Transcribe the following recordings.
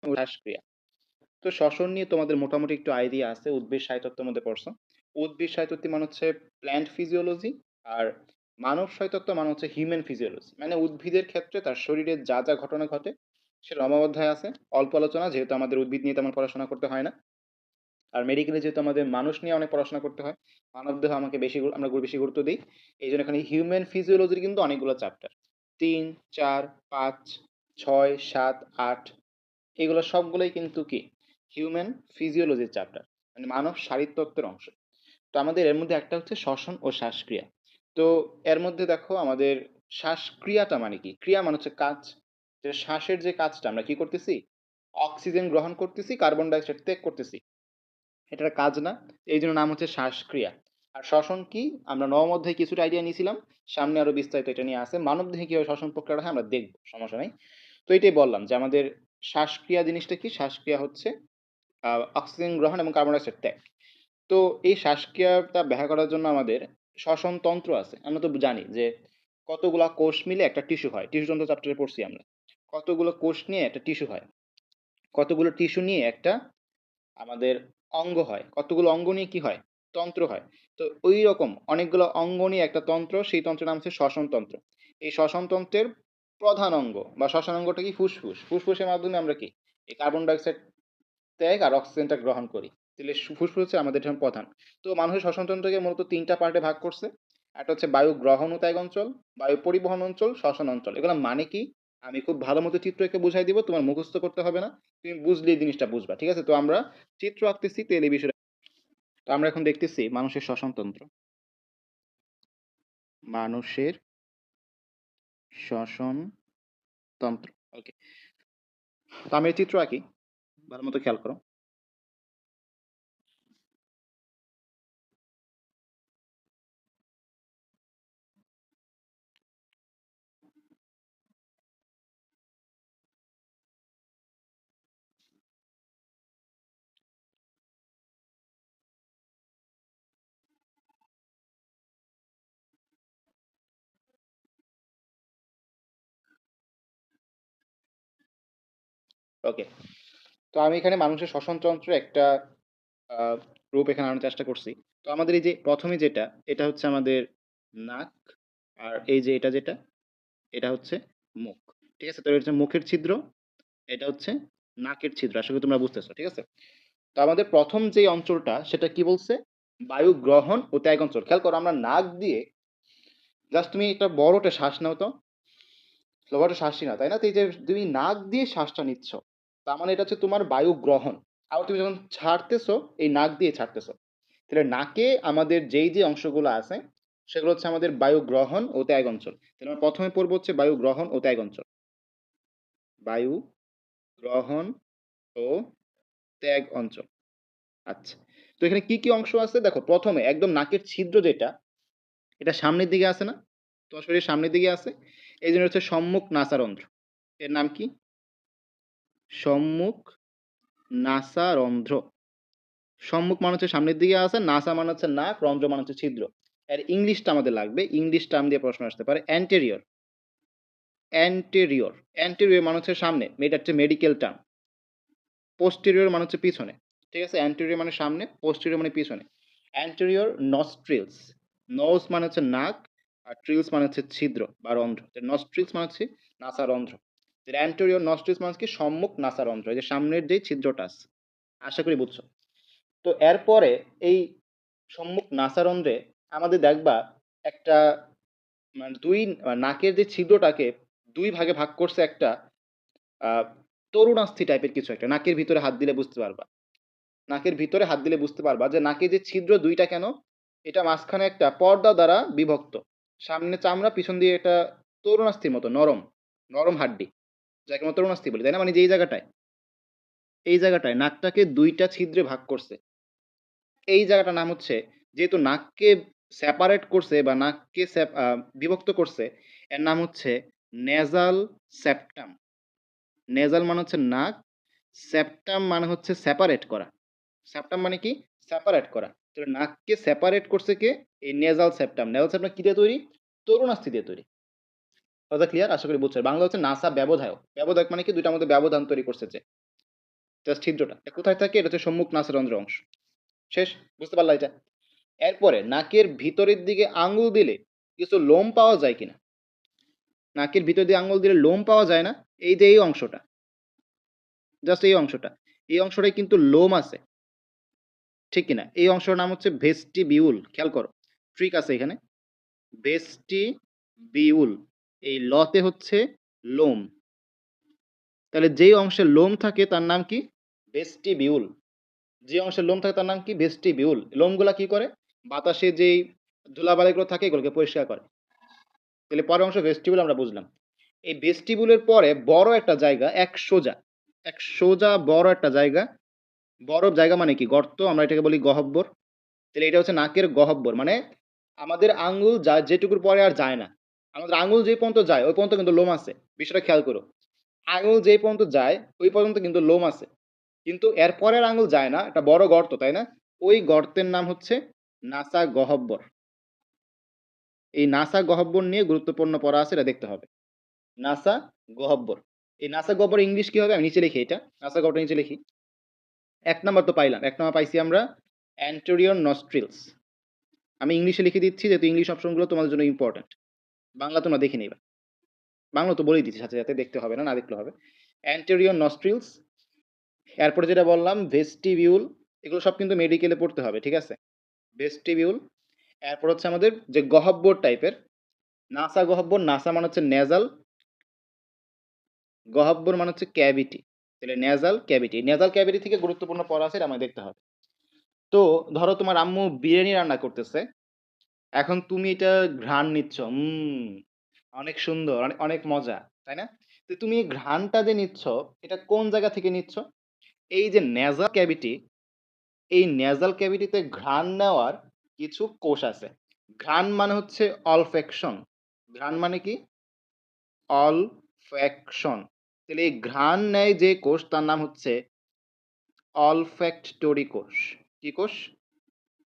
শ্বাসক্রিয়া। তো শ্বসন নিয়ে তোমাদের মোটামুটি একটু আইডিয়া আছে, উদ্ভিদ সাহিত্যের মধ্যে পড়ছো। উদ্ভিদ সাহিত্যটি মানে হচ্ছে প্ল্যান্ট ফিজিওলজি, আর মানব সাহিত্যত্ব মানে হচ্ছে হিউম্যান ফিজিওলজি, মানে উদ্ভিদের ক্ষেত্রে তার শরীরে যা যা ঘটনা ঘটে সেটা অধ্যায় আছে। অল্প আলোচনা, যেহেতু আমাদের উদ্ভিদ নিয়ে তেমন পড়াশোনা করতে হয় না। আর মেডিকেলে যেহেতু আমাদের মানুষ নিয়ে অনেক পড়াশোনা করতে হয়, মানব দেহ আমাকে বেশি আমরা বেশি গুরুত্ব দিই। এই জন্য এখানে হিউম্যান ফিজিওলজির কিন্তু অনেকগুলো চ্যাপ্টার, 3, 4, 5, 6, 7, 8, এগুলো সবগুলোই কিন্তু কি হিউম্যান ফিজিওলজির চ্যাপ্টার, মানে মানব শারীরতত্ত্বের অংশ। তো আমাদের এর মধ্যে একটা হচ্ছে শ্বসন ও শ্বাসক্রিয়া। তো এর মধ্যে দেখো আমাদের শ্বাসক্রিয়াটা মানে কি, ক্রিয়া মানে হচ্ছে কাজ। যে শ্বাসের যে কাজটা আমরা কি করতেছি, অক্সিজেন গ্রহণ করতেছি, কার্বন ডাইঅক্সাইড ত্যাগ করতেছি, এটার কাজ না। এই জন্য নাম হচ্ছে শ্বাসক্রিয়া। আর শ্বসন কি, আমরা নবম অধ্যায়ে কিছুটা আইডিয়া নিয়েছিলাম, সামনে আরো বিস্তারিত এটা নিয়ে আসে। মানব দেহে কিভাবে শ্বসন প্রক্রিয়াটা হয় আমরা দেখবো, সমস্যা নেই। তো এটাই বললাম যে আমাদের শ্বাসক্রিয়া জিনিসটা কি, শ্বাসক্রিয়া হচ্ছে অক্সিজেন গ্রহণ এবং কার্বন ডাইঅক্সাইড ত্যাগ। তো এই শ্বাসক্রিয়াটা ব্যাখ্যা করার জন্য আমাদের শ্বসন তন্ত্র আছে। আমরা তো জানি যে কতগুলা কোষ মিলে একটা টিস্যু হয়, টিস্যু তন্ত্র চ্যাপ্টারে পড়ছি আমরা। কতগুলো কোষ নিয়ে একটা টিস্যু হয়, কতগুলো টিস্যু নিয়ে একটা আমাদের অঙ্গ হয়, কতগুলো অঙ্গ নিয়ে কি হয়, তন্ত্র হয়। তো ওই রকম অনেকগুলো অঙ্গ নিয়ে একটা তন্ত্র, সেই তন্ত্রের নাম হচ্ছে শ্বসন তন্ত্র। এই শ্বসন তন্ত্রের প্রধান অঙ্গ বা শ্বসন অঙ্গটা কি, ফুসফুস। ফুসফুসের মাধ্যমে আমরা কি এই কার্বন ডাইঅক্সাইড ত্যাগ আর অক্সিজেনটা গ্রহণ করি। তাহলে ফুসফুস হচ্ছে আমাদের এখানে প্রধান। তো মানুষের শ্বসনতন্ত্রকে মূলত তিনটা পার্টে ভাগ করছে। একটা হচ্ছে বায়ু গ্রহণ ও ত্যাগ অঞ্চল, বায়ু পরিবহন অঞ্চল, শ্বসন অঞ্চল। এগুলো মানে কি আমি খুব ভালো মতো চিত্র এঁকে বুঝাই দিব, তোমার মুখস্থ করতে হবে না, তুমি বুঝলেই জিনিসটা বুঝবা, ঠিক আছে? তো আমরা চিত্র আঁকতেছি, তেল এই বিষয়ে। তো আমরা এখন দেখতেছি মানুষের শ্বসনতন্ত্র, মানুষের শ্বসন তন্ত্র। ওকে, তো আমি এই চিত্র আঁকি, ভালো মতো খেয়াল করো। ওকে, তো আমি এখানে মানুষের শ্বসনতন্ত্রের একটা আহ, রূপ এখানে আনার চেষ্টা করছি। তো আমাদের এই যে প্রথমে যেটা, এটা হচ্ছে আমাদের নাক, আর এই যে এটা যেটা, এটা হচ্ছে মুখ। ঠিক আছে, তো এটা হচ্ছে মুখের ছিদ্র, এটা হচ্ছে নাকের ছিদ্র। আশা করি তোমরা বুঝতেছো, ঠিক আছে? তো আমাদের প্রথম যে অঞ্চলটা সেটা কি বলছে, বায়ু গ্রহণ ও ত্যাগ অঞ্চল। খেয়াল করো, আমরা নাক দিয়ে জাস্ট তুমি একটা বড়টা শ্বাস নাও তো, বড় শ্বাসই না, তাই না? তো এই যে তুমি নাক দিয়ে শ্বাসটা নিচ্ছ, তার মানে এটা হচ্ছে তোমার বায়ু গ্রহণ। আবার তুমি যখন ছাড়তেছো, এই নাক দিয়ে ছাড়তেছো। তাহলে নাকে আমাদের যেই যে অংশগুলো আছে সেগুলো হচ্ছে আমাদের বায়ু গ্রহণ ও ত্যাগ অঞ্চল। তাহলে আমরা প্রথমে পড়বো হচ্ছে বায়ু গ্রহণ ও ত্যাগ অঞ্চল। বায়ু গ্রহণ ও ত্যাগ অঞ্চল। আচ্ছা, তো এখানে কি কি অংশ আছে দেখো। প্রথমে একদম নাকের ছিদ্র যেটা, এটা সামনের দিকে আছে না, তোমার শরীরের সামনের দিকে আছে। এই জন্য হচ্ছে সম্মুখ নাসারন্ধ্র। এর নাম কি, সম্মুখ নাসারন্ধ্র। সম্মুখ মানে হচ্ছে সামনের দিকে আছে, নাসা মানে হচ্ছে নাক, রন্ধ্র মানে হচ্ছে ছিদ্র। এর ইংলিশটা আমাদের লাগবে, ইংলিশ টার্ম দিয়ে প্রশ্ন আসতে পারে, অ্যান্টেরিয়র। অ্যান্টেরিয়র, অ্যান্টেরিয়র মানে হচ্ছে সামনে, এটা হচ্ছে মেডিকেল টার্ম। পোস্টেরিয়র মানে হচ্ছে পিছনে। ঠিক আছে, অ্যান্টেরিয়র মানে সামনে, পোস্টেরিয়র মানে পিছনে। অ্যান্টেরিয়র নস্ট্রিলস, নোজ মানে হচ্ছে নাক, আর ট্রিলস মানে হচ্ছে ছিদ্র বা রন্ধ্র। নস্ট্রিলস মানে হচ্ছে নাসা রন্ধ্র। অ্যান্টেরিয়র নস্ট্রিলস মানে কি, সম্মুখ নাসা রন্ধ্র, এই যে সামনের যে ছিদ্রটা আছে। আশা করি বুঝছো। তো এরপরে এই সম্মুখ নাসারন্ধ্রে আমাদের দেখবা একটা, মানে দুই, নাকের যে ছিদ্রটাকে দুই ভাগে ভাগ করছে একটা আহ, তরুণাস্থি টাইপের কিছু একটা। নাকের ভিতরে হাত দিলে বুঝতে পারবা, নাকের ভিতরে হাত দিলে বুঝতে পারবা যে নাকে যে ছিদ্র দুইটা কেন, এটা মাঝখানে একটা পর্দা দ্বারা বিভক্ত। সামনে চামড়া, পিছন দিয়ে এটা তরুণাস্থির মতো নরম, নরম হাড্ডি, যাকে আমরা তরুণাস্থি বলি, তাই না? মানে যে এই জায়গাটায় নাকটাকে দুইটা ছিদ্রে ভাগ করছে। এই জায়গাটার নাম হচ্ছে, যেহেতু নাককে সেপারেট করছে বা নাককে বিভক্ত করছে, এর নাম হচ্ছে নেজাল সেপ্টাম। নেজাল মানে হচ্ছে নাক, সেপ্টাম মানে হচ্ছে সেপারেট করা। সেপ্টাম মানে কি, সেপারেট করা। তাহলে নাককে সেপারেট করছে কে, এই নেজাল সেপ্টাম। নেজাল সেপ্টাম কি দিয়ে তৈরি, তরুণাস্থি দিয়ে তৈরি। কথা ক্লিয়ার? আশা করি বুঝছো। বাংলা হচ্ছে নাসা ব্যবধায়ক। ব্যবধায়ক মানে কি, দুইটার মধ্যে ব্যবধান তৈরি করছে যে। জাস্ট ছিদ্রটা। এটা কোথায় থাকে? এটা হচ্ছে সম্মুখ নাসারন্ধ্র অংশ। শেষ? বুঝতে পারলা এটা? এরপরে নাকের ভিতরের দিকে আঙুল দিলে কিছু লোম পাওয়া যায় কিনা? নাকের ভিতর দিয়ে আঙুল দিলে লোম পাওয়া যায় না? এই যে এই অংশটা, জাস্ট এই অংশটা। এই অংশটায় কিন্তু লোম আছে। ঠিক কিনা? এই অংশটার নাম হচ্ছে ভেস্টিবিউল। খেয়াল করো। ট্রিক আছে এখানে। ভেস্টিবিউল। এই লতে হচ্ছে লোম। তাহলে যেই অংশে লোম থাকে তার নাম কি? ভেস্টিবিউল। যে অংশে লোম থাকে তার নাম কি? ভেস্টিবিউল। লোমগুলা কি করে? বাতাসে যেই ধুলাবালিগুলো থাকে এগুলোকে পরিষ্কার করে। তাহলে পরের অংশ ভেস্টিবিউল আমরা বুঝলাম। এই ভেস্টিবিউলের পরে বড় একটা জায়গা, এক সোজা বড় একটা জায়গা। বড় জায়গা মানে কি? গর্ত। আমরা এটাকে বলি গহব্বর। তাহলে এটা হচ্ছে নাকের গহব্বর। মানে আমাদের আঙ্গুল যা যেটুকুর পরে আর যায় না। আমাদের আঙ্গুল যে পর্যন্ত যায় ওই পর্যন্ত কিন্তু লোম আছে। বিষয়টা খেয়াল করো। আঙুল যেই পর্যন্ত যায় ওই পর্যন্ত কিন্তু লোম আছে। কিন্তু এর পরের আঙুল যায় না। একটা বড় গর্ত, তাই না? ওই গর্তের নাম হচ্ছে নাসা গহব্বর। এই নাসা গহব্বর নিয়ে গুরুত্বপূর্ণ পড়া আছে, এটা দেখতে হবে। নাসা গহব্বর। এই নাসা গহ্বর ইংলিশ কি হবে? আমি নিচে লিখি এটা। নাসা গহ্বরটা নিচে লিখি। ১ নাম্বার তো পাইলাম। ১ নাম্বার পাইছি আমরা anterior nostrils। আমি ইংলিশে লিখে দিচ্ছি যেহেতু ইংলিশ অপশনগুলো তোমাদের জন্য ইম্পর্টেন্ট। বাংলা তোমরা দেখে নিবা। বাংলা তো বলেই দিচ্ছি সাথে, সাথে দেখতে হবে না, না দেখলেও হবে। anterior nostrils, এরপরে যেটা বললাম vestibule, এগুলো সব কিন্তু মেডিকেলে পড়তে হবে, ঠিক আছে? vestibule, এরপর হচ্ছে আমাদের যে গহব্বর টাইপের, নাসা গহব্বর, নাসা মানে হচ্ছে নেজাল, গহব্বর মানে হচ্ছে ক্যাভিটি। তাহলে নেজাল ক্যাভিটি, নেজাল ক্যাভিটি থেকে গুরুত্বপূর্ণ পড়া আছে, এটা আমাদের দেখতে হবে। তো ধরো তোমার আম্মু বিরিয়ানি রান্না করতেছে, এখন তুমি এটা ঘ্রাণ নিচ্ছ, অনেক সুন্দর, অনেক অনেক মজা, তাই না? তো তুমি এই ঘ্রাণটা যে নিচ্ছ, এটা কোন জায়গা থেকে নিচ্ছ? এই যে নেজাল ক্যাভিটি, এই নেজাল ক্যাভিটিতে ঘ্রাণ নেওয়ার কিছু কোষ আছে। ঘ্রাণ মানে হচ্ছে অলফ্যাকশন। ঘ্রাণ মানে কি? অলফ্যাকশন। তাহলে এই ঘ্রাণ নেয় যে কোষ তার নাম হচ্ছে অলফ্যাক্টরি কোষ। কি কোষ?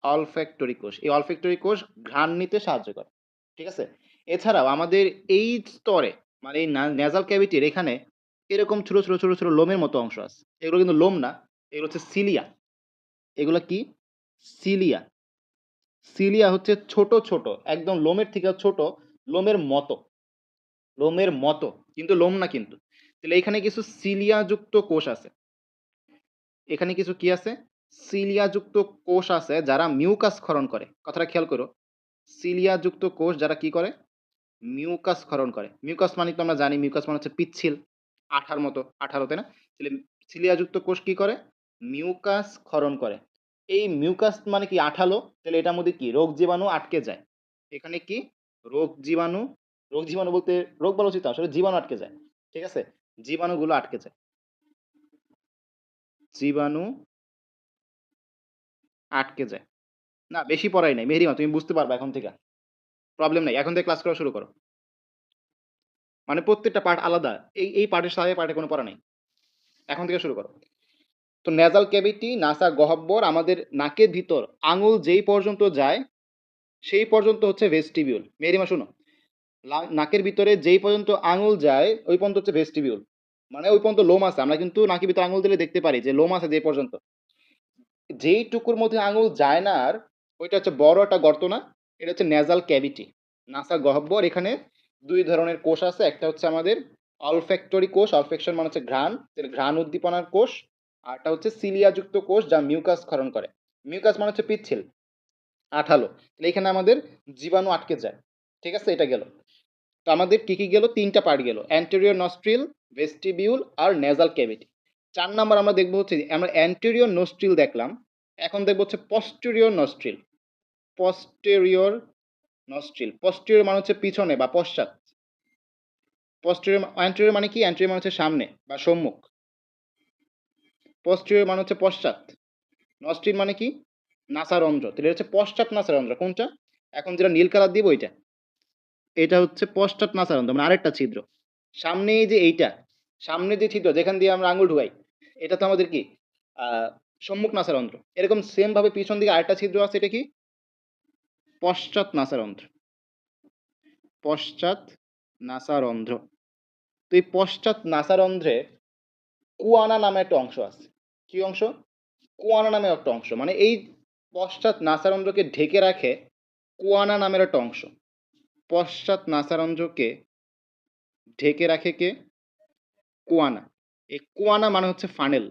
অলফ্যাক্টরি কোষ। এই অলফ্যাক্টরি কোষ ঘ্রাণ নিতে সাহায্য করে। ঠিক আছে? এছাড়াও আমাদের এই স্তরে মানে এই নেজাল ক্যাভিটির এখানে এরকম ছোট, ছোট, ছোট, ছোট লোমের মতো অংশ আছে। এগুলো কিন্তু লোম না, এগুলো হচ্ছে সিলিয়া। এগুলা কি? সিলিয়া। সিলিয়া হচ্ছে ছোট, ছোট, একদম লোমের থেকেও ছোট, লোমের মতো। লোমের মতো, কিন্তু লোম না কিন্তু। তাহলে এখানে কিছু সিলিয়াযুক্ত কোষ আছে। এখানে কিছু কি আছে? সিলিয়াযুক্ত কোষ আছে যারা মিউকাস ক্ষরণ করে। কথাটা খেয়াল করো। সিলিয়াযুক্ত কোষ যারা কি করে? মিউকাস ক্ষরণ করে। মিউকাস মানে তো আমরা জানি মিউকাস মানে হচ্ছে পিচ্ছিল, আঠার মতো, আঠালো, তাই না? তাহলে সিলিয়াযুক্ত কোষ কি করে? মিউকাস ক্ষরণ করে। এই মিউকাস মানে কি? আঠালো। তাহলে এটার মধ্যে কি? রোগ জীবাণু আটকে যায়। এখানে কি? রোগ জীবাণু, রোগ জীবাণু বলতে রোগ বলা উচিত না, আসলে জীবাণু আটকে যায়। ঠিক আছে? জীবাণুগুলো আটকে যায়। জীবাণু আটকে যায়। না বেশি পড়াই নাই। মেহেরিমা তুমি বুঝতে পারবা এখন থেকে। প্রবলেম নাই। এখন থেকে ক্লাস করা শুরু করো। মানে প্রত্যেকটা পার্ট আলাদা। এই পার্টের সাথে পার্টে কোনো পড়া নাই। এখন থেকে শুরু করো। তো নেজাল ক্যাভিটি, নাসা গহ্বর, আমাদের নাকের ভিতর আঙুল যেই পর্যন্ত যায় সেই পর্যন্ত হচ্ছে ভেস্টিবিউল। মেহেরিমা শুনো। নাকের ভিতরে যেই পর্যন্ত আঙুল যায় ওই পর্যন্ত হচ্ছে ভেস্টিবিউল। মানে ওই পর্যন্ত লোম আছে। আমরা কিন্তু নাকের ভিতরে আঙুল দিলে দেখতে পারি যে লোম আছে যে পর্যন্ত। যেইটুকুর মধ্যে আঙুল যায় না আর ওইটা হচ্ছে বড় একটা গর্ত না, এটা হচ্ছে নেজাল ক্যাভিটি, নাসা গহ্বর। এখানে দুই ধরনের কোষ আছে, একটা হচ্ছে আমাদের অলফ্যাক্টরি কোষ, অলফ্যাকশন মানে হচ্ছে ঘ্রাণ, ঘ্রাণ উদ্দীপনার কোষ। আর একটা হচ্ছে সিলিয়াযুক্ত কোষ যা মিউকাস ক্ষরণ করে। মিউকাস মানে হচ্ছে পিচ্ছিল, আঠালো। তাহলে এখানে আমাদের জীবাণু আটকে যায়। ঠিক আছে, এটা গেল। তো আমাদের কি কি গেল? তিনটা পার্ট গেল, অ্যান্টেরিয়র নস্ট্রিল, ভেস্টিবিউল আর নেজাল ক্যাভিটি। 4 নাম্বার আমরা দেখবো হচ্ছে আমরা অ্যান্টেরিয়র নস্ট্রিল দেখলাম, এখন দেখবো হচ্ছে posterior nostril. Posterior nostril, posterior মানে হচ্ছে পিছনে বা পশ্চাৎ। পস্টেরিয়র, অ্যান্টেরিয়র মানে কি? অ্যান্টেরিয়র মানে হচ্ছে সামনে বা সম্মুখ। পস্টেরিয়র মানে হচ্ছে পশ্চাৎ। নস্ট্রিল মানে কি? নাসারন্ধ্র। তাহলে হচ্ছে পশ্চাৎ নাসারন্ধ্র কোনটা? এখন যেটা নীল কালার দিব ওইটা, এটা হচ্ছে পশ্চাৎ নাসারন্ধ্র মানে আরেকটা ছিদ্র। সামনে এই যে এইটা, সামনে যে ছিদ্র যেখান দিয়ে আমরা আঙুল ঢুকাই, এটা তো আমাদের কি? আহ সম্মুখ নাসারন্ধ্র। এরকম সেম ভাবে পিছন দিকে আরেকটা ছিদ্র আছে, এটা কি? পশ্চাৎ নাসারন্ধ্র। পশ্চাৎ নাসারন্ধ্র। তো এই পশ্চাৎ নাসারন্ধ্রে কুয়ানা নামে একটা অংশ আছে। কি অংশ? কোয়ানা নামের একটা অংশ, মানে এই পশ্চাৎ নাসারন্ধ্রকে ঢেকে রাখে কোয়ানা নামের একটা অংশ। পশ্চাৎ নাসারন্ধ্রকে ঢেকে রাখে কে? কোয়ানা। এই কোয়ানা মানে হচ্ছে ফানেল।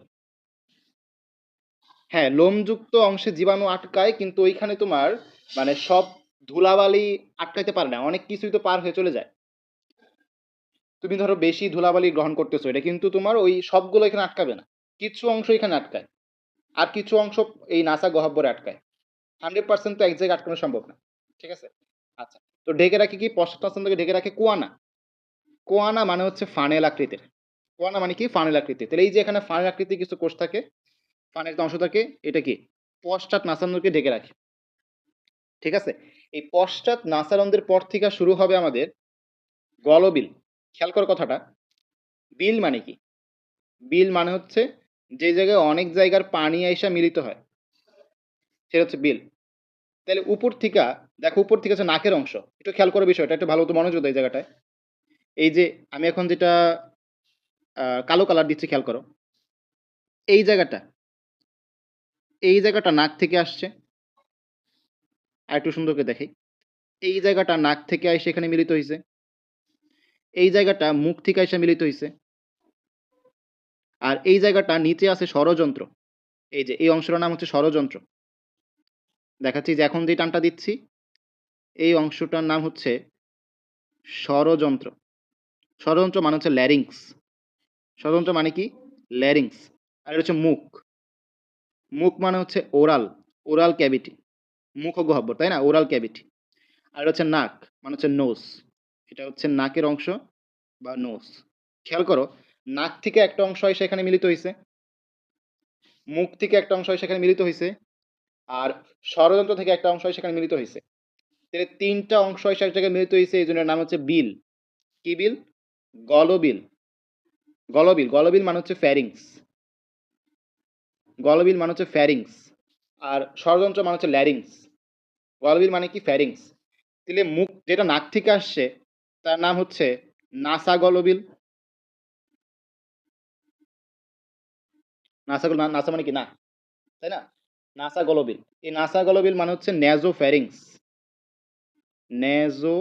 হ্যাঁ, লোমযুক্ত অংশে জীবাণু আটকায়, কিন্তু ওইখানে তোমার মানে সব ধুলাবালি আটকাইতে পারে না, অনেক কিছুই তো পার হয়ে চলে যায়। তুমি ধরো বেশি ধুলাবালি গ্রহণ করতেছো, এটা কিন্তু তোমার ওই সবগুলো এখানে আটকাবে না, কিছু অংশ এখানে আটকায়, আর কিছু অংশ এই নাসা গহ্বরে আটকায়। 100% তো এক জায়গায় আটকানো সম্ভব না। ঠিক আছে? আচ্ছা, তো ঢেকে রাখে কি? পশ্চাৎনাসারন্ধ্রকে ঢেকে রাখে কোয়ানা। কোয়ানা মানে হচ্ছে ফানেল আকৃতির। কোয়ানা মানে কি? ফানেল আকৃতির। তাহলে এই যে এখানে ফানেল আকৃতির কিছু কোষ থাকে, ফানেল একটা অংশ থাকে, এটা কি? পশ্চাৎ নাসারন্ধ্রকে ঢেকে রাখে। ঠিক আছে? এই পশ্চাৎ নাসারন্ধ্রের পর থেকে শুরু হবে আমাদের গলবিল। খেয়াল করো কথাটা। বিল মানে কি? বিল মানে হচ্ছে যে জায়গায় অনেক জায়গার পানি আইসা মিলিত হয়, সেটা হচ্ছে বিল। তাহলে উপর থেকে দেখো, উপর থেকে হচ্ছে নাকের অংশ। একটু খেয়াল করো বিষয়টা, একটু ভালো মতো মনোযোগ দাও এই জায়গাটায়। এই যে আমি এখন যেটা কালো কালার দিচ্ছি, খেয়াল করো এই জায়গাটা, এই জায়গাটা নাক থেকে আসছে। আর একটু সুন্দর করে দেখাই, এই জায়গাটা নাক থেকে এসে এখানে মিলিত হয়েছে, এই জায়গাটা মুখ থেকে এসে মিলিত হয়েছে, আর এই জায়গাটা নিচে আছে ষড়যন্ত্র। এই যে এই অংশটার নাম হচ্ছে ষড়যন্ত্র। দেখাচ্ছি যে এখন যে টানটা দিচ্ছি, এই অংশটার নাম হচ্ছে ষড়যন্ত্র। ষড়যন্ত্র মানে হচ্ছে ল্যারিংস। ষড়যন্ত্র মানে কি? ল্যারিংস। আর এটা হচ্ছে মুখ। মুখ মানে হচ্ছে ওরাল, ওরাল ক্যাভিটি, মুখ গহ্বর, তাই না? Oral cavity. আর এটা হচ্ছে নাক, মানে হচ্ছে নোজ। এটা হচ্ছে নাকের অংশ বা নোজ। খেয়াল করো, নাক থেকে একটা অংশ এসে এখানে মিলিত হয়েছে, মুখ থেকে একটা অংশ এসে এখানে মিলিত হয়েছে, আর ষড়যন্ত্র থেকে একটা অংশ এসে এখানে মিলিত হয়েছে। তাহলে তিনটা অংশ এসে এক জায়গায় মিলিত হয়েছে, এই জন্য নাম হচ্ছে বিল। কি বিল? গলবিল। গলবিল, গলবিল মানে হচ্ছে ফ্যারিংস। গলবিল মানে হচ্ছে ফ্যারিংস। আর ষড়যন্ত্র মানে হচ্ছে ল্যারিংস। গলবিল মানে কি? ফ্যারিংস। তাহলে মুখ যেটা নাক থেকে আসছে তার নাম হচ্ছে নাসা গলবিল। নাসা নাসা মানে কি? না, তাই না? নাসা গলবিল। এই নাসা গলবিল মানে হচ্ছে ন্যাজো ফ্যারিংস। ন্যাজো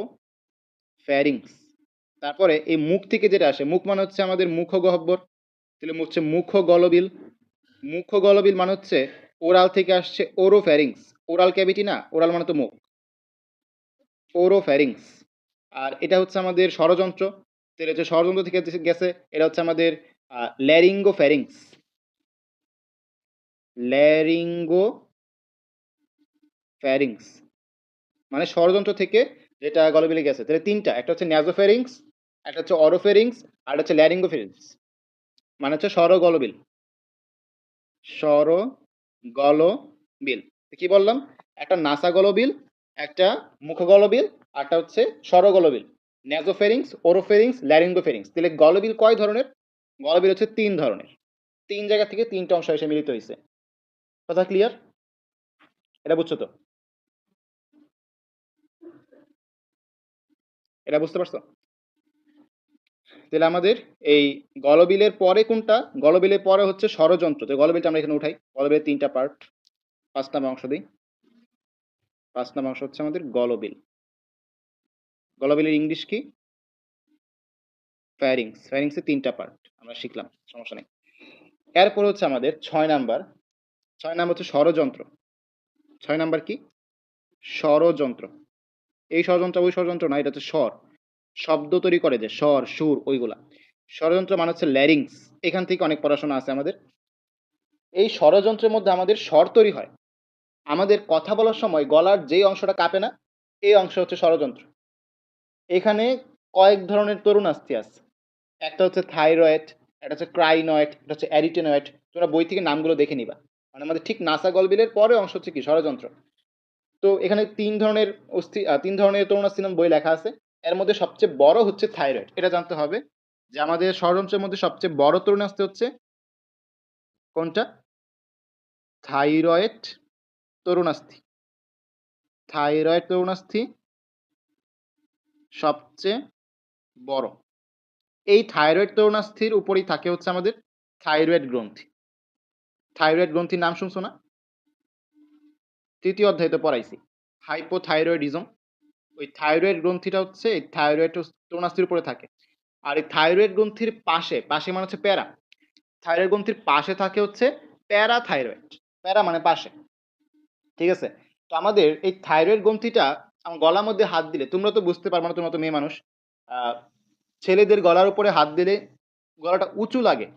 ফ্যারিংস। তারপরে এই মুখ থেকে যেটা আসে, মুখ মানে হচ্ছে আমাদের মুখ গহ্বর, তাহলে হচ্ছে মুখ গলবিল। মুখ গলবিল মানে হচ্ছে ওরাল থেকে আসছে ওরো ফ্যারিংস। ওরাল ক্যাভিটি না, ওরাল মানে তো মুখ, ওরো ফ্যারিংস। আর এটা হচ্ছে আমাদের ষড়যন্ত্র, তাহলে হচ্ছে ষড়যন্ত্র থেকে গেছে, এটা হচ্ছে আমাদের ল্যারিঙ্গো ফ্যারিংস। ল্যারিঙ্গো ফ্যারিংস মানে ষড়যন্ত্র থেকে যেটা গলবিলে গেছে। তাহলে তিনটা, একটা হচ্ছে ন্যাজোফেরিংস, একটা হচ্ছে অরোফেরিংস, আর একটা হচ্ছে ল্যারিঙ্গোফেরিংস, মানে হচ্ছে স্বরগলবিল। স্বরগলবিল। কি বললাম? একটা নাসা গলবিল, একটা মুখগলবিল, আর একটা হচ্ছে স্বরগলবিল। ন্যাজোফেরিংস, ওরোফেরিংস, ল্যারিঙ্গোফেরিংস। তাহলে গলবিল কয় ধরনের? গলবিল হচ্ছে 3 ধরনের। 3 জায়গা থেকে 3টা অংশ এসে মিলিত হয়েছে। কথা ক্লিয়ার? এটা বুঝছো তো? এটা বুঝতে পারছো? তাহলে আমাদের এই গলবিলের পরে কোনটা? গলবিলের পরে হচ্ছে ষড়যন্ত্র। তো গলবিলটা আমরা এখানে উঠাই। গলবিলের 3টা পার্ট, 5 নাম্বার অংশ দিই। 5 নাম্বার অংশ হচ্ছে আমাদের গলবিল। গলবিলের ইংলিশ কি? ফ্যারিংস। ফ্যারিংসের 3টা পার্ট আমরা শিখলাম, সমস্যা নেই। এরপর হচ্ছে আমাদের 6 নাম্বার। 6 নাম্বার হচ্ছে ষড়যন্ত্র। 6 নাম্বার কি? ষড়যন্ত্র। এই ষড়যন্ত্র ওই ষড়যন্ত্র না, এটা হচ্ছে স্বর, শব্দ তৈরি করে যে স্বর সুর ওইগুলা। ষড়যন্ত্র মানে হচ্ছে ল্যারিংস। এখান থেকে অনেক পড়াশোনা আছে আমাদের। এই ষড়যন্ত্রের মধ্যে আমাদের স্বর তৈরি হয়। আমাদের কথা বলার সময় গলার যেই অংশটা কাঁপে না, এই অংশ হচ্ছে ষড়যন্ত্র। এখানে কয়েক ধরনের তরুণাস্থি আছে। একটা হচ্ছে থাইরয়েড, একটা হচ্ছে ক্রাইনয়েড, একটা হচ্ছে অ্যারিটেনয়েড। তোমরা বই থেকে নামগুলো দেখে নিবা। মানে আমাদের ঠিক নাসা গলবিলের পরে অংশ হচ্ছে কি? ষড়যন্ত্র। তো এখানে 3 ধরনের তরুণাস্থি নাম বই লেখা আছে। এর মধ্যে সবচেয়ে বড় হচ্ছে থাইরয়েড। এটা জানতে হবে যে আমাদের ষড়যন্ত্রের মধ্যে সবচেয়ে বড় তরুণাস্থি হচ্ছে কোনটা? থাইরয়েড তরুণাস্থি। থাইরয়েড তরুণাস্থি সবচেয়ে বড়। এই থাইরয়েড তরুণাস্থির উপরেই থাকে হচ্ছে আমাদের থাইরয়েড গ্রন্থি। থাইরয়েড গ্রন্থির নাম শুনছো না? তৃতীয় অধ্যায়ে তো পড়াইছি। হাইপোথাইরয়েডিজম। ওই থাইরয়েড গ্রন্থিটা হচ্ছে এই থাইরয়েড স্তনাস্থির উপরে থাকে। আর এই থাইরয়েড গ্রন্থির পাশে, পাশে মানে হচ্ছে প্যারা। থাইরয়েড গ্রন্থির পাশে থাকে হচ্ছে প্যারাথাইরয়েড। প্যারা মানে পাশে। ঠিক আছে? তো আমাদের এই থাইরয়েড গ্রন্থিটা আমার গলার মধ্যে হাত দিলে তোমরা তো বুঝতে পারবে না, তোমরা তো মেয়ে মানুষ। ছেলেদের গলার উপরে হাত দিলে গলাটা উঁচু লাগে,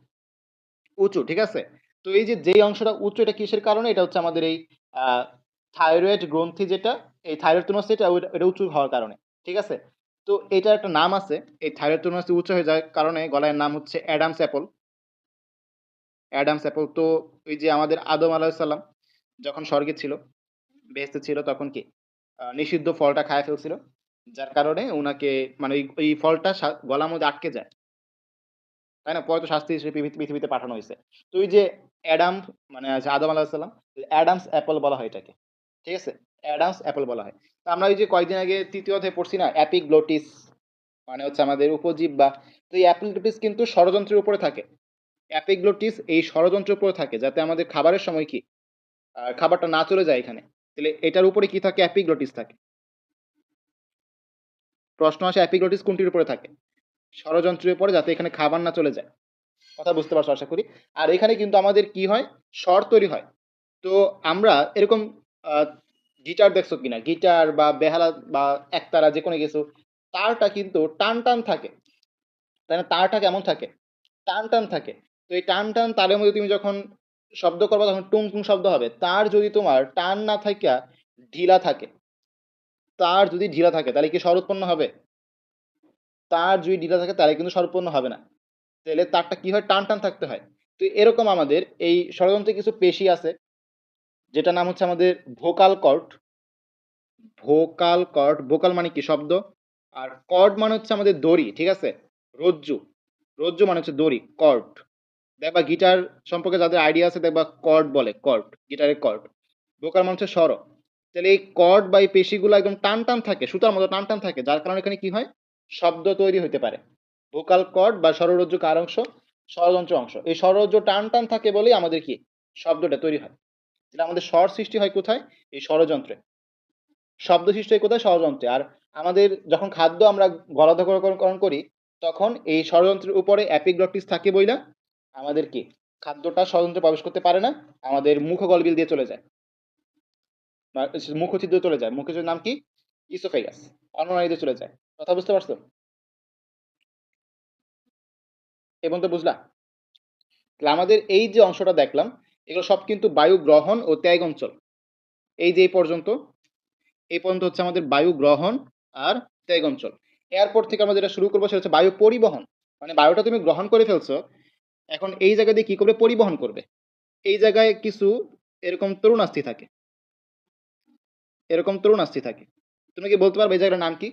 উঁচু, ঠিক আছে? তো এই যে যেই অংশটা উঁচু, এটা কিসের কারণে? এটা হচ্ছে আমাদের এই থাইরয়েড গ্রন্থি যেটা, এই থাইরয়েড তুনস্থি এটা উঁচু হওয়ার কারণে, ঠিক আছে? তো এটার একটা নাম আছে, এই থাইরয়েড তুনস্থি উঁচু হয়ে যাওয়ার কারণে গলার নাম হচ্ছে অ্যাডামস অ্যাপল। Adams Apple. তো ওই যে আমাদের আদম আলাইহিস সালাম যখন স্বর্গে ছিল, বেহেশতে ছিল, তখন কি নিষিদ্ধ ফলটা খায় ফেলছিল, যার কারণে উনাকে মানে এই ফলটা গলার মধ্যে আটকে যায়, তাই না? পরে তো শাস্তি হিসেবে পৃথিবীতে পাঠানো হয়েছে। তো ওই যে অ্যাডাম মানে আছে আদম আলাহিসাল্লাম, অ্যাডামস অ্যাপল বলা হয় এটাকে, ঠিক আছে? অ্যাডামস অ্যাপল বলা হয়। তো আমরা ওই যে কয়েকদিন আগে তৃতীয় অধ্যায়ে পড়ছি না, অ্যাপিগ্লোটিস মানে হচ্ছে আমাদের উপজিহ্বা। তো এই অ্যাপিগ্লোটিস কিন্তু ষড়যন্ত্রের উপরে থাকে। অ্যাপিগ্লোটিস এই ষড়যন্ত্রের উপরে থাকে যাতে আমাদের খাবারের সময় কি খাবারটা না চলে যায় এখানে। তাহলে এটার উপরে কি থাকে? অ্যাপিগ্লোটিস থাকে। প্রশ্ন আসে অ্যাপিগ্লোটিস কোনটির উপরে থাকে? ষড়যন্ত্রের উপরে, যাতে এখানে খাবার না চলে যায়। কথা বুঝতে পারছো আশা করি। আর এখানে কিন্তু আমাদের কি হয়? স্বর তৈরি হয়। তো আমরা এরকম গিটার দেখছো কিনা, গিটার বা বেহালা বা একতারা যে কোনো কিছু, তারটা কিন্তু টান টান থাকে, তাই না? তারটা কেমন থাকে? টান টান থাকে। তো এই টান টান তারের মধ্যে তুমি যখন শব্দ করবে তখন টুং টুং শব্দ হবে। তার যদি তোমার টান না থাইকা ঢিলা থাকে, তার যদি ঢিলা থাকে তাহলে কি স্বর উৎপন্ন হবে? তার যদি ঢিলা থাকে তাহলে কিন্তু স্বর উৎপন্ন হবে না। তাহলে তারটা কি হয়? টান টান থাকতে হয়। তো এরকম আমাদের এই ষড়যন্ত্রে কিছু পেশি আছে, যেটা নাম হচ্ছে আমাদের vocal cord. Vocal cord, vocal মানে কি? শব্দ। আর কর্ড মানে হচ্ছে আমাদের দড়ি, ঠিক আছে? রজ্জু। রজ্জু মানে হচ্ছে দড়ি, কর্ড। দেখবা গিটার সম্পর্কে যাদের আইডিয়া আছে দেখবা কর্ড বলে, কর্ড, গিটারের কর্ড। ভোকাল মানে হচ্ছে স্বর। তাহলে এই কর্ড বা এই পেশিগুলো একদম টান টান থাকে, সুতার মতো টান টান থাকে, যার কারণে এখানে কি হয়? শব্দ তৈরি হতে পারে। ভোকাল কর্ড বা স্বররজ্জু কার অংশ? ষড়যন্ত্র অংশ। এই স্বররজ্জু টান টান থাকে বলেই আমাদের কি শব্দটা তৈরি হয়। তাহলে আমাদের স্বর সৃষ্টি হয় কোথায়? এই ষড়যন্ত্রে। শব্দ সৃষ্টি হয় কোথায়? ষড়যন্ত্রে। আর আমাদের যখন খাদ্য আমরা গলাধঃকরণ করি, তখন এই ষড়যন্ত্রের উপরে অ্যাপিগ্লটিস থাকে বইলা আমাদের কি খাদ্যটা ষড়যন্ত্রে প্রবেশ করতে পারে না, আমাদের মুখগলবিল দিয়ে চলে যায়, বা মুখছিদ্র চলে যায়। মুখের নাম কি? ইসোফেগাস। অন্ননালীতে চলে যায়। কথা বুঝতে পারছো? এবং তো বুঝলা? তাহলে আমাদের এই যে অংশটা দেখলাম, এগুলো সব কিন্তু বায়ু গ্রহণ ও ত্যাগ অঞ্চল। এই যে এই পর্যন্ত হচ্ছে আমাদের বায়ু গ্রহণ আর ত্যাগ অঞ্চল। এরপর থেকে আমরা যেটা শুরু করবো সেটা হচ্ছে বায়ু পরিবহন। মানে বায়ুটা তুমি গ্রহণ করে ফেলছো, এখন এই জায়গা দিয়ে কি করবে? পরিবহন করবে। এই জায়গায় কিছু এরকম তরুণাস্থি থাকে, এরকম তরুণাস্থি থাকে। তুমি কি বলতে পারবে এই জায়গাটার নাম কি?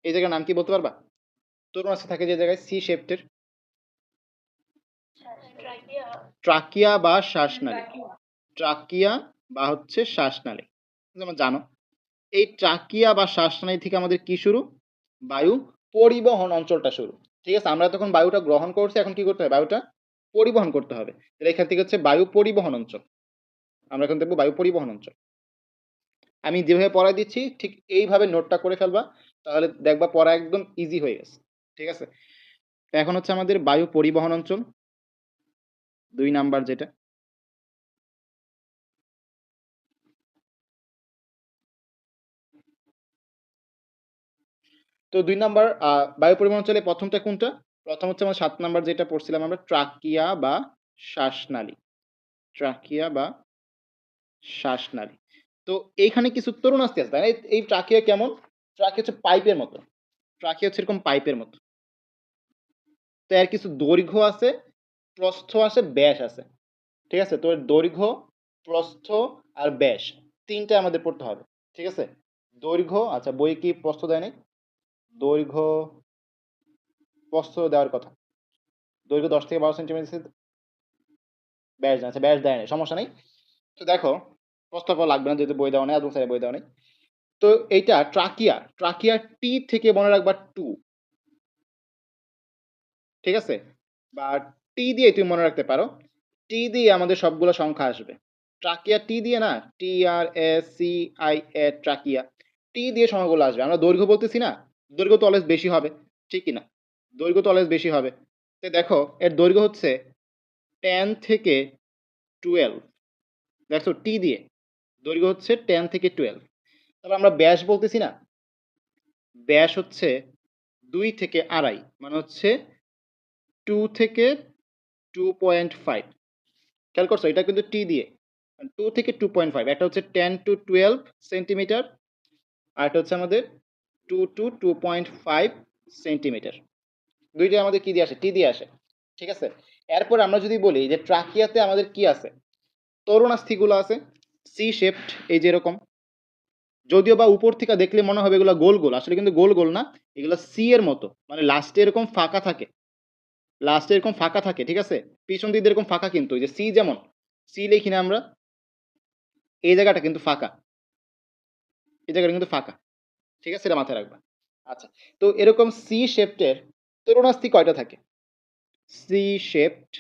এই জায়গার নাম কি বলতে পারবা? তরুণাস্থি থাকে যে জায়গায় সি শেপটের। ট্রাকিয়া বা শ্বাসনালী। ট্রাকিয়া বা হচ্ছে শ্বাসনালী, যেমন জানো। এই ট্রাকিয়া বা শ্বাসনালী থেকে আমাদের কি শুরু? বায়ু পরিবহন অঞ্চলটা শুরু। ঠিক আছে? আমরা তখন বায়ুটা গ্রহণ করছি, এখন কি করতে হবে? বায়ুটা পরিবহন করতে হবে। তাহলে এখান থেকে হচ্ছে বায়ু পরিবহন অঞ্চল। আমরা এখন দেখবো বায়ু পরিবহন অঞ্চল। আমি যেভাবে পড়াই দিচ্ছি ঠিক এইভাবে নোটটা করে ফেলবা, তাহলে দেখবা পড়া একদম ইজি হয়ে গেছে। ঠিক আছে? এখন হচ্ছে আমাদের বায়ু পরিবহন অঞ্চল 2 নাম্বার যেটা। তো 2 নাম্বার বায়ু পরিবহন অঞ্চলে প্রথমটা কোনটা? প্রথম হচ্ছে আমার 7 নাম্বার যেটা পড়ছিলাম আমরা, ট্রাকিয়া বা শ্বাসনালী। ট্রাকিয়া বা শ্বাসনালী। তো এইখানে কিছু তরুণাস্থি আছে, তাই না? এই ট্রাকিয়া কেমন? ট্রাকিয়া হচ্ছে পাইপের মতো। ট্রাকিয়া হচ্ছে এরকম পাইপের মতো। তো এর কিছু দৈর্ঘ্য আছে, প্রস্থ আছে, ব্যাস আছে। ঠিক আছে? তো এর দৈর্ঘ্য, প্রস্থ আর ব্যাস তিনটা আমাদের পড়তে হবে। ঠিক আছে? দৈর্ঘ্য, আচ্ছা বই কি প্রস্থ দেয় নাই? দৈর্ঘ্য, প্রস্থ দেওয়ার কথা। দৈর্ঘ্য 10 থেকে 12 সেন্টিমিটার, ব্যাস দেয়, আচ্ছা ব্যাস দেয় নাই, সমস্যা নেই। তো দেখো, প্রস্থ লাগবে না যেহেতু বই দেওয়া নেই, আদম স্যারের বই দেওয়া নেই। তো এইটা ট্রাকিয়া, ট্রাকিয়া টি থেকে মনে রাখবা টু। ঠিক আছে? বা টি দিয়ে তুমি মনে রাখতে পারো, টি দিয়ে আমাদের সবগুলো সংখ্যা আসবে। ট্রাকিয়া টি দিয়ে না, TRACIA ট্রাকিয়া, টি দিয়ে সংখ্যাগুলো আসবে। আমরা দৈর্ঘ্য বলতেছি না, দৈর্ঘ্য তো অলওয়েজ বেশি হবে, ঠিক কি না? দৈর্ঘ্য তো অলওয়েজ বেশি হবে। তো দেখো এর দৈর্ঘ্য হচ্ছে 10 থেকে 12, দেখছো টি দিয়ে দৈর্ঘ্য হচ্ছে 10 থেকে 12। তারপর আমরা ব্যাস বলতেছি না, ব্যাস হচ্ছে 2 থেকে আড়াই, মানে হচ্ছে 2 থেকে 2.5। খেয়াল করছো, এটা কিন্তু টি দিয়ে 2 থেকে 2.5, একটা হচ্ছে 10 to 12 সেন্টিমিটার, আর একটা হচ্ছে আমাদের 2 to 2.5 সেন্টিমিটার। দুইটাই আমাদের কি দিয়ে আসে? টি দিয়ে আসে, ঠিক আছে? এরপর আমরা যদি বলি যে ট্রাকিয়াতে আমাদের কি আছে, তরুণাস্থিগুলো আছে, সি শেপড, এই যে এরকম। যদিও বা উপর থেকে দেখলে মনে হবে এগুলো গোল গোল, আসলে কিন্তু গোল গোল না, এগুলো সি এর মতো, মানে লাস্টে এরকম ফাঁকা থাকে, লাস্টে এরকম ফাঁকা থাকে, ঠিক আছে? পিছন দিকে এরকম ফাঁকা, কিন্তু এই যে সি, যেমন সি লিখি না আমরা, এই জায়গাটা কিন্তু ফাঁকা, এই জায়গাটা কিন্তু ফাঁকা, ঠিক আছে? এটা মাথায় রাখবা। আচ্ছা, তো এরকম সি শেপটের তরুণাস্থি কয়টা থাকে? সি শেপড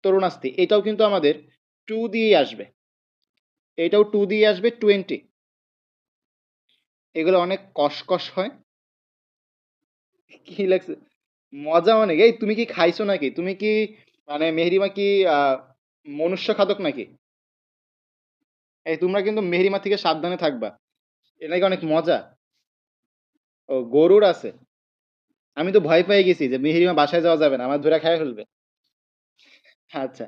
তরুণাস্থি, এটাও কিন্তু আমাদের 2 দিয়ে আসবে, এটাও 2 দিয়ে আসবে 20। এগুলো অনেক কসকস হয়। কি লাগছে? মজা অনেক। এই তুমি কি খাইছো নাকি? তুমি কি মানে মেহরিমা কি মনুষ্য খাদক নাকি? এই তোমরা কিন্তু মেহরিমা থেকে সাবধানে থাকবা, এটা নাকি অনেক মজা। ও, গরুর আছে। আমি তো ভয় পেয়ে গেছি যে মেহরিমা বাসায় যাওয়া যাবে না, আমার ধরে খাই ফেলবে। আচ্ছা,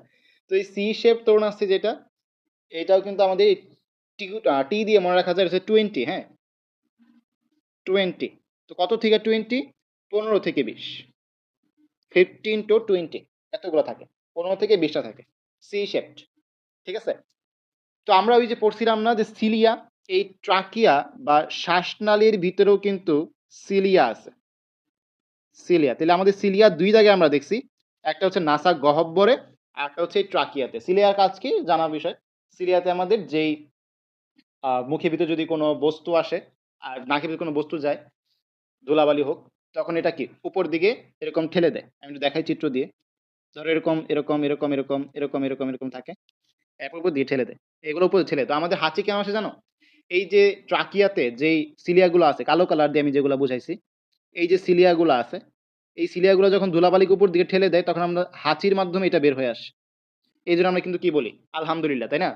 তো এই সি শেপ তরুণাস্থি যেটা, এটাও কিন্তু আমাদের টি, টি দিয়ে মনে রাখা যায়, হচ্ছে 20, হ্যাঁ 20। তো কত থেকে 20? 15 থেকে 20, 15 to 20, এতগুলো থাকে, 15 থেকে 20টা থাকে সি শেপড, ঠিক আছে? তো আমরা ওই যে পড়ছিলাম না যে সিলিয়া, এই ট্রাকিয়া বা শ্বাসনালীর ভিতরেও কিন্তু সিলিয়া আছে, সিলিয়া। তাহলে আমাদের সিলিয়া দুই জায়গায় আমরা দেখছি, একটা হচ্ছে নাসা গহব্বরে, আর একটা হচ্ছে এই ট্রাকিয়াতে। সিলিয়ার কাজ কি জানার বিষয়। সিলিয়াতে আমাদের যেই মুখের ভিতরে যদি কোনো বস্তু আসে আর নাকের ভিতরে কোনো বস্তু যায়, ধুলাবালি হোক, তখন এটা কি উপর দিকে এরকম ঠেলে দেয়। আমি একটু দেখাই চিত্র দিয়ে। ধরো এরকম এরকম এরকম এরকম এরকম এরকম এরকম থাকে, এরপর উপর দিয়ে ঠেলে দেয়, এগুলো উপরে ঠেলে। তো আমাদের হাঁচি কেন আসে জানো? এই যে ট্রাকিয়াতে যেই সিলিয়াগুলো আছে, কালো কালার দিয়ে আমি যেগুলো বুঝাইছি, এই যে সিলিয়াগুলো আছে, এই সিলিয়াগুলো যখন ধুলাবালিকে উপর দিকে ঠেলে দেয়, তখন আমরা হাঁচির মাধ্যমে এটা বের হয়ে আসে। এই জন্য আমরা কিন্তু কি বলি? আলহামদুলিল্লাহ, তাই না?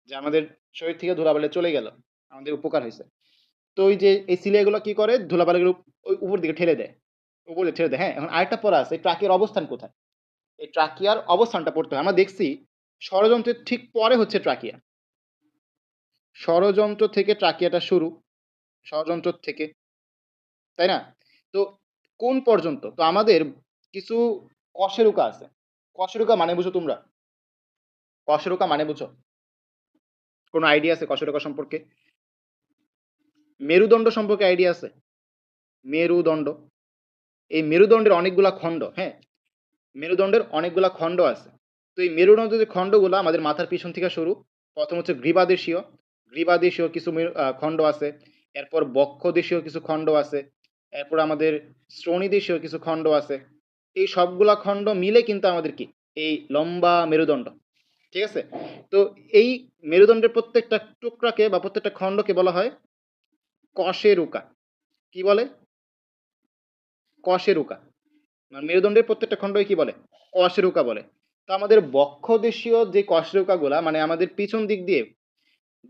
যে আমাদের শরীর থেকে ধুলাবালি চলে গেল, আমাদের উপকার হয়েছে। তো ওই যে এই সিলিয়াগুলো কি করে, ধুলাবালিগুলো ওই উপর দিকে ঠেলে দেয়, উপর দিকে ঠেলে দেয়। হ্যাঁ, এখন আরেকটা পড়া আছে, এই ট্রাকিয়ার অবস্থান কোথায়? এই ট্রাকিয়ার অবস্থানটা পড়তে হয়। আমরা দেখছি ষড়যন্ত্রের ঠিক পরে হচ্ছে ট্রাকিয়া, ষড়যন্ত্র থেকে ট্রাকিয়াটা শুরু, ষড়যন্ত্র থেকে, তাই না? তো কোন পর্যন্ত? তো আমাদের কিছু কশেরুকা আছে। কশেরুকা মানে বুঝো তোমরা? কশেরুকা মানে বুঝো? কোনো আইডিয়া আছে কশেরুকা সম্পর্কে? মেরুদণ্ড সম্পর্কে আইডিয়া আছে? মেরুদণ্ড, এই মেরুদণ্ডের অনেকগুলা খণ্ড, হ্যাঁ, মেরুদণ্ডের অনেকগুলা খণ্ড আছে। তো এই মেরুদণ্ডের যে খণ্ডগুলো আমাদের মাথার পিছন থেকে শুরু, প্রথম হচ্ছে গ্রীবাদেশীয়, গ্রীবাদেশীয় কিছু খণ্ড আছে, এরপর বক্ষদেশীয় কিছু খণ্ড আছে, এরপর আমাদের শ্রোণীদেশীয় কিছু খণ্ড আছে। এই সবগুলা খণ্ড মিলে কিন্তু আমাদের কি এই লম্বা মেরুদণ্ড, ঠিক আছে? তো এই মেরুদণ্ডের প্রত্যেকটা টুকরাকে বা প্রত্যেকটা খণ্ডকে বলা হয় কশেরুকা। কি বলে? কশেরুকা। মানে মেরুদণ্ডের প্রত্যেকটা খণ্ডকে কি বলে? কশেরুকা বলে। তো আমাদের বক্ষদেশীয় যে কশেরুকাগুলা, মানে আমাদের পিছন দিক দিয়ে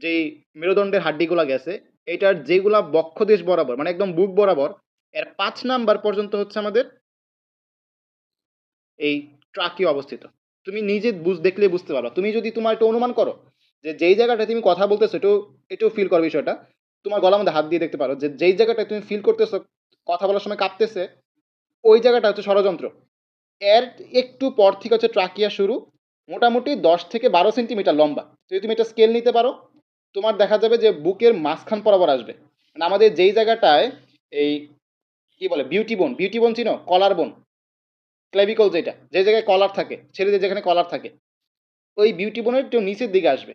যেই মেরুদণ্ডের হাড্ডিগুলা গেছে, এটার যেগুলা বক্ষদেশ বরাবর, মানে একদম বুক বরাবর, এর 5 নাম্বার পর্যন্ত হচ্ছে আমাদের এই ট্রাকিয়া অবস্থিত। তুমি নিজে দেখলে বুঝতে পারবা। তুমি যদি তোমার একটু অনুমান করো যে যেই জায়গাটায় তুমি কথা বলতেছো, একটু একটু ফিল করো বিষয়টা। তোমার গলার মধ্যে হাত দিয়ে দেখতে পারো যে যেই জায়গাটায় তুমি ফিল করতেছো কথা বলার সময় কাঁপতেছে, ওই জায়গাটা হচ্ছে ষড়যন্ত্র। এর একটু পর থেকে হচ্ছে ট্রাকিয়া শুরু, মোটামুটি 10 থেকে 12 সেন্টিমিটার লম্বা। যদি তুমি একটা স্কেল নিতে পারো, তোমার দেখা যাবে যে বুকের মাঝখান বরাবর আসবে। মানে আমাদের যেই জায়গাটায় এই কি বলে বিউটি বোন, বিউটি বোন চিনো? কলার বোন, ক্লেভিকল, যেটা যে জায়গায় কলার থাকে, ছেলেদের যেখানে কলার থাকে, ওই বিউটি বোনের একটু নিচের দিকে আসবে।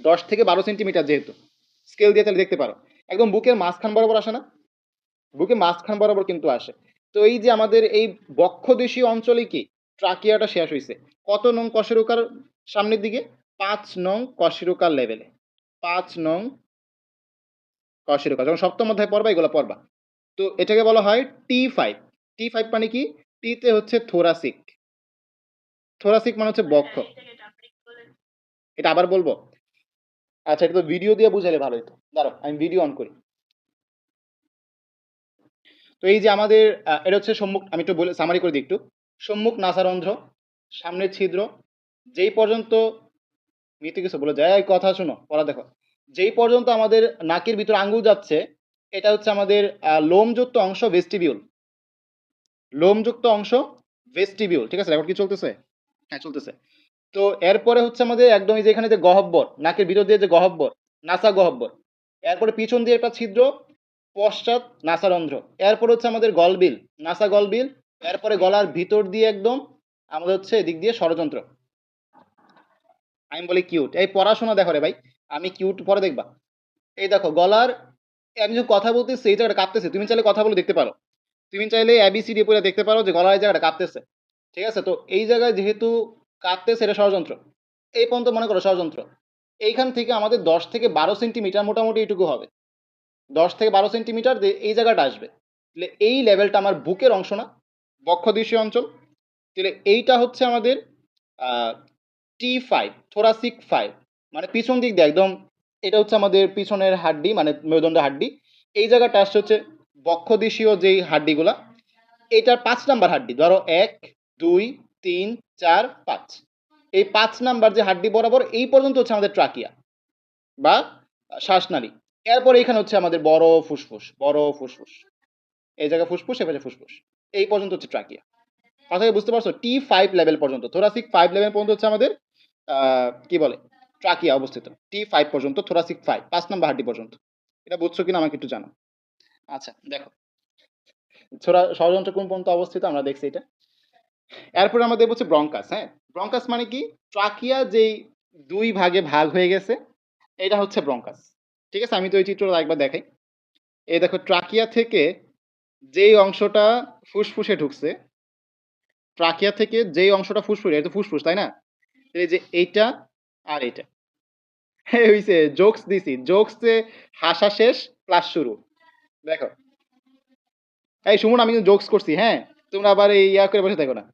10 থেকে 12 সেন্টিমিটার যেহেতু, স্কেল দিয়ে তাহলে দেখতে পারো, একদম বুকের মাঝখান বরাবর আসে না? বুকের মাঝখান বরাবর কিন্তু আসে। তো এই যে আমাদের এই বক্ষদেশীয় অঞ্চলে কি ট্রাকিয়াটা শেষ হয়েছে কত নং কশেরুকার সামনের দিকে? 5 নং কশেরুকার লেভেলে। 5 নং কশেরুকা, যখন সপ্তম অধ্যায় পড়বা এগুলো পড়বা। তো এটাকে বলা হয় T5। T5 মানে কি? টিতে হচ্ছে থোরাসিক। থোরাসিক মানে হচ্ছে বক্ষ। এটা আবার বলবো? আচ্ছা, এটা তো ভিডিও দিয়ে বুঝাইলে ভালো হতো। দাঁড়াও আমি ভিডিও অন করি। তো এই যে আমাদের এটা হচ্ছে সম্মুখ, আমি একটু বলে সামারি করে দিই একটু। সম্মুখ নাসারন্ধ্র, সামনের ছিদ্র, যেই পর্যন্ত মৃত্যু কিছু বলে যায়, এই কথা শুনো পড়া দেখো। যেই পর্যন্ত আমাদের নাকের ভিতর আঙ্গুল যাচ্ছে, এটা হচ্ছে আমাদের লোমযুক্ত অংশ, ভেস্টিবিউল। লোমযুক্ত অংশ ভেস্টিবিউল, ঠিক আছে? রেকর্ড কি চলতেছে? হ্যাঁ চলতেছে। তো এরপরে হচ্ছে আমাদের একদম এই যে এখানে যে গহব্বর, নাকের ভিতর দিয়ে যে গহব্বর, নাসা গহব্বর, এরপরে পিছন দিয়ে একটা ছিদ্র, পশ্চাৎ নাসারন্ধ্র, এরপর হচ্ছে আমাদের গলবিল, নাসা গলবিল, এরপরে গলার ভিতর দিয়ে একদম আমাদের হচ্ছে এদিক দিয়ে ষড়যন্ত্র। আমি বলি কিউট, এই পড়াশোনা দেখো রে ভাই, আমি কিউট পরে দেখবা। এই দেখো গলার, আমি যখন কথা বলতেছি এই জায়গাটা কাঁপতেছে, তুমি চাইলে কথা বলে দেখতে পারো। তুমি চাইলে এবিসিডি পরে দেখতে পারো যে গলার এই জায়গাটা কাঁপতেছে, ঠিক আছে? তো এই জায়গায় যেহেতু কাঁপতেছে, এটা ষড়যন্ত্র। এই পর্যন্ত মনে করো ষড়যন্ত্র। এইখান থেকে আমাদের 10 থেকে 12 সেন্টিমিটার মোটামুটি এইটুকু হবে। 10 থেকে 12 সেন্টিমিটার এই জায়গাটা আসবে। তাহলে এই লেভেলটা আমার বুকের অংশ না, বক্ষদেশীয় অঞ্চল। তাহলে এইটা হচ্ছে আমাদের T5, থোরাসিক 5, মানে পিছন দিক দিয়ে একদম। এটা হচ্ছে আমাদের পিছনের হাড্ডি, মানে মেরুদণ্ড হাড্ডি। এই জায়গাটা আসছে হচ্ছে বক্ষদেশীয় যেই হাড্ডিগুলা, এটার 5 নাম্বার হাড্ডি। ধরো 1 2 3 4 5, এই 5 নাম্বার যে হাড্ডি বরাবর এই পর্যন্ত হচ্ছে আমাদের ট্রাকিয়া বা শ্বাসনালী। এরপর এখানে হচ্ছে আমাদের বড় ফুসফুস, বড় ফুসফুস। এই জায়গায় ফুসফুস, এ পাশে ফুসফুস। এই পর্যন্ত হচ্ছে ট্রাকিয়া। কথা কি বুঝতে পারছো? T5 লেভেল পর্যন্ত, থোরাসিক 5 লেভেল পর্যন্ত হচ্ছে আমাদের কি বলে ট্রাকিয়া অবস্থিত। T5 পর্যন্ত, থোরাসিক 5, 5 নাম্বার হাড্ডি পর্যন্ত। এটা বুঝছো কিনা আমাকে একটু জানো। আচ্ছা দেখো, ষড়যন্ত্র কোন পর্যন্ত অবস্থিত আমরা দেখছি এটা। এরপরে আমরা দেখবো হচ্ছে ব্রঙ্কাস। হ্যাঁ, ব্রঙ্কাস মানে কি? ট্রাকিয়া যেই 2 ভাগে ভাগ হয়ে গেছে, এটা হচ্ছে ব্রঙ্কাস। ঠিক আছে, আমি তো এই চিত্রটা একবার দেখাই। এই দেখো, ট্রাকিয়া থেকে যেই অংশটা ফুসফুসে ঢুকছে, ট্রাকিয়া থেকে যেই অংশটা ফুসফুসে, এটা তো ফুসফুস তাই না? এই যে এইটা আর এইটা, হ্যাঁ হইছে, জোকস দিছি, জোকসে হাসা শেষ, ক্লাস শুরু। দেখো, এই সুমন, আমি কিন্তু জোকস করছি, হ্যাঁ? তোমরা আবার এই ইয়া করে বসে থাকো না।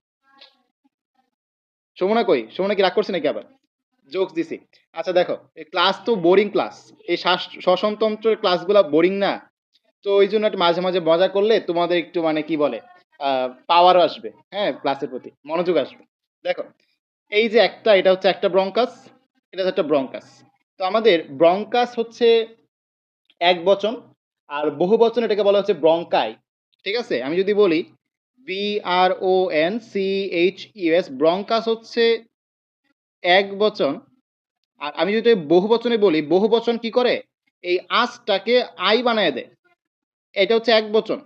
সুমনা কই? সুমনা কি রাগ করছে নাকি আবার? জোকস দিছি। আচ্ছা দেখো, এই ক্লাস তো বোরিং ক্লাস, এই শ্বসনতন্ত্রের ক্লাসগুলো বোরিং না? তো ওই জন্য একটু মাঝে মাঝে মজা করলে তোমাদের একটু মানে কি বলে পাওয়ার আসবে, হ্যাঁ, ক্লাসের প্রতি মনোযোগ আসবে। দেখো, এই যে একটা, এটা হচ্ছে একটা ব্রঙ্কাস, এটা হচ্ছে একটা ব্রঙ্কাস। তো আমাদের ব্রঙ্কাস হচ্ছে এক বচন, আর বহু বচন এটাকে বলা হচ্ছে ব্রঙ্কাই। ঠিক আছে, আমি যদি বলি BRONCHUS, ব্রঙ্কাস হচ্ছে এক বচন। আর আমি যদি বহু বচনে বলি, বহু বচন কি করে? এই আঁচটাকে আই বানায় দেয়। এটা হচ্ছে এক বচন,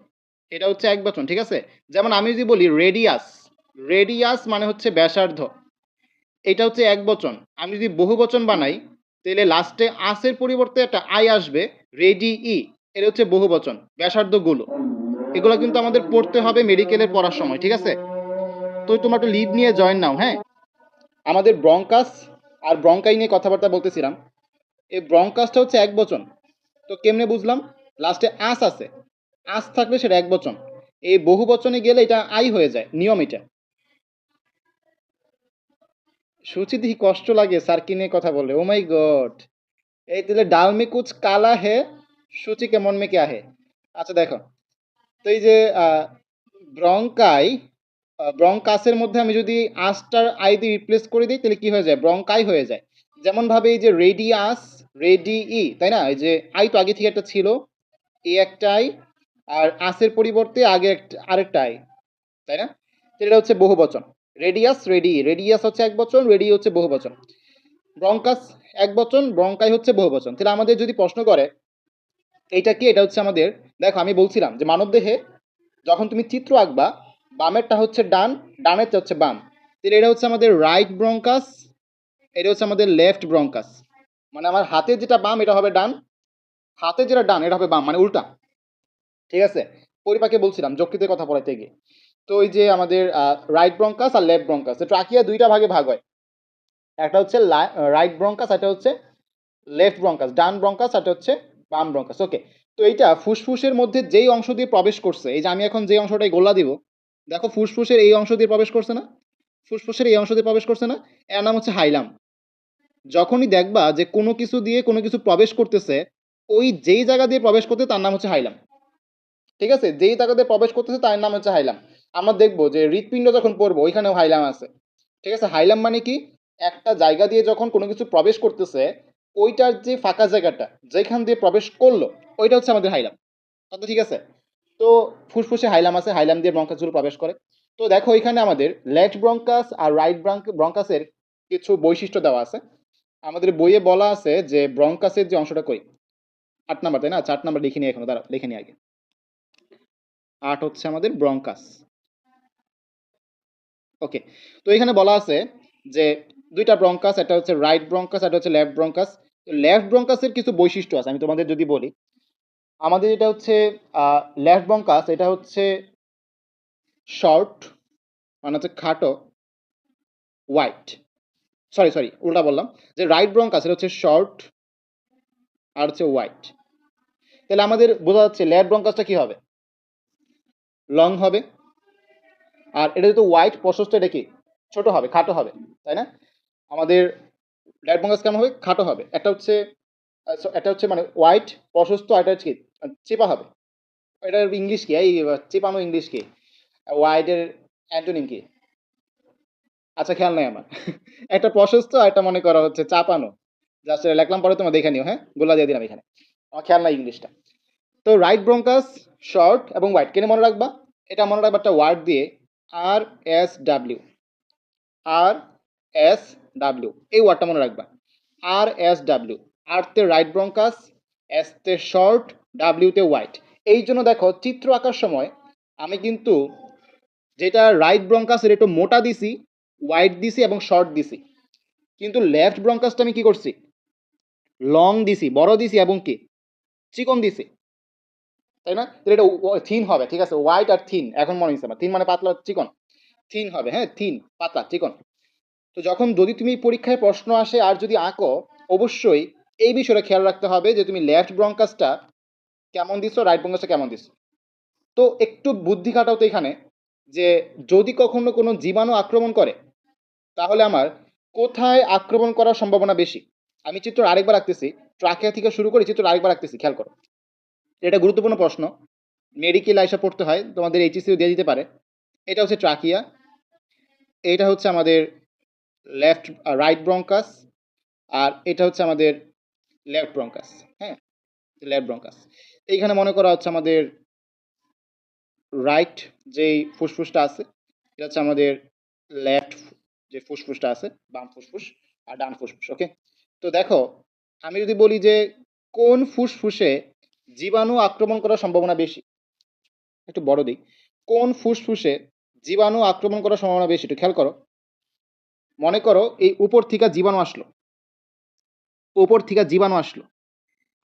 এটা হচ্ছে এক বচন, ঠিক আছে? যেমন আমি যদি বলি রেডিয়াস, রেডিয়াস মানে হচ্ছে ব্যাসার্ধ, এটা হচ্ছে এক বচন। আমি যদি বহু বচন বানাই, তাহলে লাস্টে আসের পরিবর্তে একটা আই আসবে, রেডি ই, এটা হচ্ছে বহু বচন, ব্যাসার্ধ গুলো। এগুলো কিন্তু আমাদের পড়তে হবে মেডিকেলের পড়ার সময়, ঠিক আছে? তো তোমরা একটু লিড নিয়ে জয়েন নাও, হ্যাঁ? আমাদের ব্রঙ্কাস আর ব্রঙ্কাই নিয়ে কথাবার্তা বলতেছিলাম। এই ব্রঙ্কাসটা হচ্ছে এক বচন। তো কেমনে বুঝলাম? লাস্টে আস আছে, আস থাকলে সেটা এক বচন। এই বহু বচনে গেলে এটা আই হয়ে যায়, নিয়ম এটা। সুচি দেখি কষ্ট লাগে স্যার কি নিয়ে কথা বলে, ও মাই গড। এই তাহলে ডাল মে কুচ কালা হে, সুচি কেমন মে ক্যা হে। আচ্ছা দেখো, তো এই যে ব্রঙ্কাই, ব্রঙ্কাসের মধ্যে আমি যদি আস্টার আই দিয়ে রিপ্লেস করে দিই, তাহলে কি হয়ে যায়? ব্রঙ্কাই হয়ে যায়। যেমন ভাবে এই যে রেডিয়াস, রেডি ই, তাই না? এই যে আই তো আগে থেকে একটা ছিল, এই একটা আই, আর আসের পরিবর্তে আগে আরেকটা আই, তাই না? তো এটা হচ্ছে বহু বচন। রেডিয়াস, রেডি, রেডিয়াস হচ্ছে এক বচন, রেডি হচ্ছে বহু বচন। ব্রঙ্কাস এক বচন, ব্রঙ্কাই হচ্ছে বহু বচন। তাহলে আমাদের যদি প্রশ্ন করে এইটা কি, এটা হচ্ছে আমাদের, দেখো আমি বলছিলাম যে মানবদেহে যখন তুমি চিত্র আঁকবা, বামেরটা হচ্ছে ডান, ডানেরটা হচ্ছে বাম। তাহলে এটা হচ্ছে আমাদের রাইট ব্রঙ্কাস, এটা হচ্ছে আমাদের লেফট ব্রঙ্কাস। মানে আমার হাতে যেটা বাম এটা হবে ডান, হাতে যেটা ডান এটা হবে বাম, মানে উল্টা, ঠিক আছে? পরিপাকে বলছিলাম যকৃতের কথা পড়াইতে গিয়ে। তো ওই যে আমাদের রাইট ব্রঙ্কাস আর লেফট ব্রঙ্কাস, ট্রাকিয়া দুইটা ভাগে ভাগ হয়। একটা হচ্ছে রাইট ব্রঙ্কাস, একটা হচ্ছে লেফট ব্রঙ্কাস, ডান ব্রঙ্কাস, একটা হচ্ছে বাম ব্রঙ্কাস। ওকে, তো এইটা ফুসফুসের মধ্যে যেই অংশ দিয়ে প্রবেশ করছে, এই যে আমি এখন যে অংশটাই গোল্লা দিব, দেখো ফুসফুসের এই অংশ দিয়ে প্রবেশ করছে না, ফুসফুসের এই অংশ দিয়ে প্রবেশ করছে না, এর নাম হচ্ছে হাইলাম। যখনই দেখবা যে কোনো কিছু দিয়ে কোনো কিছু প্রবেশ করতেছে, ওই যেই জায়গা দিয়ে প্রবেশ করতে তার নাম হচ্ছে হাইলাম। ঠিক আছে, যেই জায়গা দিয়ে প্রবেশ করতেছে তার নাম হচ্ছে হাইলাম। আমরা দেখবো যে হৃৎপিণ্ড যখন পড়বো ওইখানেও হাইলাম আছে। ঠিক আছে, হাইলাম মানে কি, একটা জায়গা দিয়ে যখন কোনো কিছু প্রবেশ করতেছে, ওইটার যে ফাঁকা জায়গাটা যেখান দিয়ে প্রবেশ করলো, ওইটা হচ্ছে আমাদের হাইলাম। কথা ঠিক আছে? তো ফুসফুসে হাইলাম আছে, হাইলাম দিয়ে ব্রঙ্কাসগুলো প্রবেশ করে। তো দেখো এখানে আমাদের লেফট ব্রঙ্কাস আর রাইট ব্রঙ্কাসের কিছু বৈশিষ্ট্য দেওয়া আছে। আমাদের বইয়ে বলা আছে যে ব্রঙ্কাসের যে অংশটা কই, 8 নাম্বার, তাই না? 4 নাম্বার লিখে নিই, এখনো দাঁড়াও লিখে নিই আগে। 8 হচ্ছে আমাদের ব্রঙ্কাস। ওকে, তো এখানে বলা আছে যে দুইটা ব্রঙ্কাস, একটা হচ্ছে রাইট ব্রঙ্কাস, একটা হচ্ছে লেফট ব্রঙ্কাস। লেফট ব্রঙ্কাসের কিছু বৈশিষ্ট্য আছে, আমি তোমাদের যদি বলি। আমাদের এটা হচ্ছে লেফট ব্রঙ্কাস, এটা হচ্ছে শর্ট, মানে হচ্ছে খাটো, হোয়াইট। সরি সরি, উল্টা বললাম, যে রাইট ব্রঙ্কাস এটা হচ্ছে শর্ট আর হচ্ছে হোয়াইট। তাহলে আমাদের বোঝা যাচ্ছে লেফট ব্রঙ্কাসটা কি হবে, লং হবে। আর এটা যেহেতু হোয়াইট, প্রশস্ত, এটা কি ছোট হবে, খাটো হবে, তাই না? আমাদের লেফট ব্রঙ্কাস কেমন হবে, খাটো হবে। একটা হচ্ছে মানে হোয়াইট, প্রশস্ত, আর এটা হচ্ছে কি চেপা হবে। এটার ইংলিশ কি, এই চেপানো ইংলিশ কি, হোয়াইটের অ্যান্টোনিম কি? আচ্ছা, খেয়াল নাই আমার। একটা প্রশস্ত আর একটা মনে করা হচ্ছে চাপানো। জাস্ট লিখলাম, পরে তোমরা দেখে নিও, হ্যাঁ, গোলা দিয়ে দিলাম এখানে, আমার খেয়াল নাই ইংলিশটা। তো রাইট ব্রঙ্কাস শর্ট এবং হোয়াইট, কেন মনে রাখবা? এটা মনে রাখবা একটা ওয়ার্ড দিয়ে, আর এস ডাব্লিউ, আর এস ডাব্লিউ, এই ওয়ার্ডটা মনে রাখবা। আর এস ডাব্লিউ, আর তে রাইট ব্রঙ্কাস, এস তে শর্ট, ডাব্লিউ তে হোয়াইট। এই জন্য দেখো চিত্র আঁকার সময় আমি কিন্তু যেটা রাইট ব্রঙ্কাসের একটু মোটা দিছি, হোয়াইট দিছি এবং শর্ট দিছি, কিন্তু লেফট ব্রঙ্কাসটা আমি কি করছি, লং দিছি, বড় দিছি এবং কি চিকন দিছি, তাই না? তো এটা থিন হবে, ঠিক আছে, হোয়াইট আর থিন এখন মনে হচ্ছে আমার, থিন মানে পাতলা, চিকন, থিন হবে, হ্যাঁ, থিন, পাতলা, চিকন। তো যখন যদি তুমি পরীক্ষায় প্রশ্ন আসে আর যদি আঁকো, অবশ্যই এই বিষয়টা খেয়াল রাখতে হবে যে তুমি লেফট ব্রঙ্কাসটা কেমন দিছো, রাইট ব্রঙ্কাসটা কেমন দিছো। তো একটু বুদ্ধি খাটাও তো এখানে, যে যদি কখনো কোনো জীবাণু আক্রমণ করে, তাহলে আমার কোথায় আক্রমণ করার সম্ভাবনা বেশি। আমি চিত্র আরেকবার রাখতেছি, ট্রাকিয়া থেকে শুরু করে চিত্র আরেকবার রাখতেছি, খেয়াল করো। এটা গুরুত্বপূর্ণ প্রশ্ন, মেডিকেল আইসা পড়তে হয়, তোমাদের এইচএসিও দিয়ে দিতে পারে। এটা হচ্ছে ট্রাকিয়া, এটা হচ্ছে আমাদের লেফট রাইট ব্রঙ্কাস, আর এটা হচ্ছে আমাদের লেফট ব্রঙ্কাস। হ্যাঁ, লেফট ব্রঙ্কাস। এইখানে মনে করা হচ্ছে আমাদের রাইট যেই ফুসফুসটা আছে, এটা হচ্ছে আমাদের লেফট যে ফুসফুসটা আছে, বাম ফুসফুস, আর ডান ফুসফুস। ওকে, তো দেখো আমি যদি বলি যে কোন ফুসফুসে জীবাণু আক্রমণ করার সম্ভাবনা বেশি, একটু বড় দিক, কোন ফুসফুসে জীবাণু আক্রমণ করার সম্ভাবনা বেশি, একটু খেয়াল করো। মনে করো এই উপর থেকে জীবাণু আসলো, উপর থেকে জীবাণু আসলো,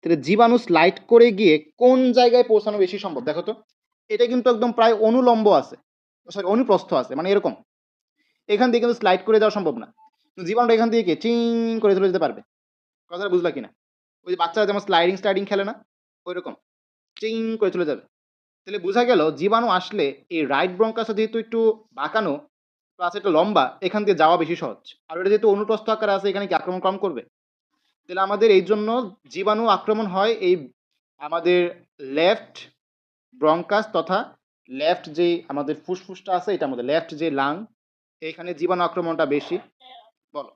তাহলে জীবাণু স্লাইড করে গিয়ে কোন জায়গায় পৌঁছানো বেশি সম্ভব, দেখো তো। এটা কিন্তু একদম প্রায় অনুলম্ব আছে, সরি অনুপ্রস্থ আছে, মানে এরকম, এখান দিয়ে কিন্তু স্লাইড করে যাওয়া সম্ভব না। জীবাণুটা এখান দিয়ে কি চিং করে চলে যেতে পারবে, কথাটা বুঝলা কিনা? ওই যে বাচ্চারা যেমন স্লাইডিং স্লাইডিং খেলে না, ওই রকম চিং করে চলে যাবে। তাহলে বোঝা গেল জীবাণু আসলে এই রাইট ব্রঙ্কাসটা যেহেতু একটু বাঁকানো প্লাস একটা লম্বা, এখান দিয়ে যাওয়া বেশি সহজ। আর এটা যেহেতু অনুপ্রস্থ আকারে আছে, এখানে কি আক্রমণ কম করবে? তাহলে আমাদের এই জন্য জীবাণু আক্রমণ হয় এই আমাদের লেফট ব্রঙ্কাস তথা লেফট যে আমাদের ফুসফুসটা আছে, এটা আমাদের লেফট যে লাং, এখানে জীবাণু আক্রমণটা বেশি। বলো।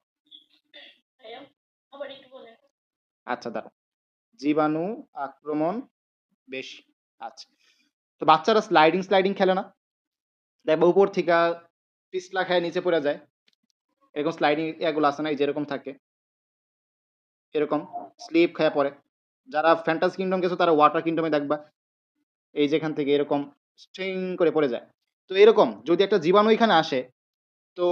আচ্ছা, দাঁড়াও, জীবাণু আক্রমণ বেশি। আচ্ছা, তো বাচ্চারা স্লাইডিং স্লাইডিং খেলে না, দেখবে উপর থেকে পিছলা খায় নিচে পড়ে যায়, এরকম স্লাইডিং এগুলো আছে না, এই যেরকম থাকে, এরকম স্লিপ খায় পড়ে। যারা ফ্যান্টাসি কিংডম গেছো তারা ওয়াটার কিংডমে দেখবা, এই যেখান থেকে এরকম স্ট্রিং করে পড়ে যায়। তো এরকম যদি একটা জীবাণু এখানে আসে, তো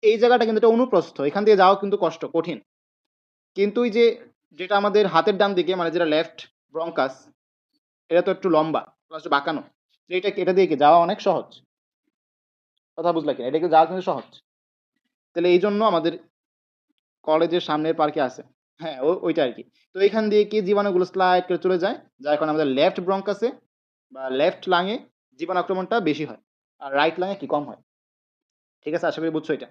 এই জায়গাটা কিন্তু এটা অনুপ্রস্থ, এখান দিয়ে যাওয়া কিন্তু কষ্ট, কঠিন। কিন্তু এই যে যেটা আমাদের হাতের ডান দিকে, মানে যেটা লেফট ব্রঙ্কাস, এটা তো একটু লম্বা প্লাস বাঁকানো, যে এটা দিয়ে কি যাওয়া অনেক সহজ, কথা বুঝলা কিনা? এটা কি যাওয়া কিন্তু সহজ। তাহলে এই জন্য আমাদের কলেজের সামনের পার্কে আছে। হ্যাঁ, ওইটা আরকি। তো এখান দিয়ে কি জীবাণুগুলো স্লাইড করে চলে যায়, যার কারণে আমাদের লেফট ব্রঙ্কাসে বা লেফট লাংয়ে জীবাণু আক্রমণটা বেশি হয়। আর রাইট লাংয়ে কি কম হয়। ঠিক আছে? আশা করি বুঝছো এটা।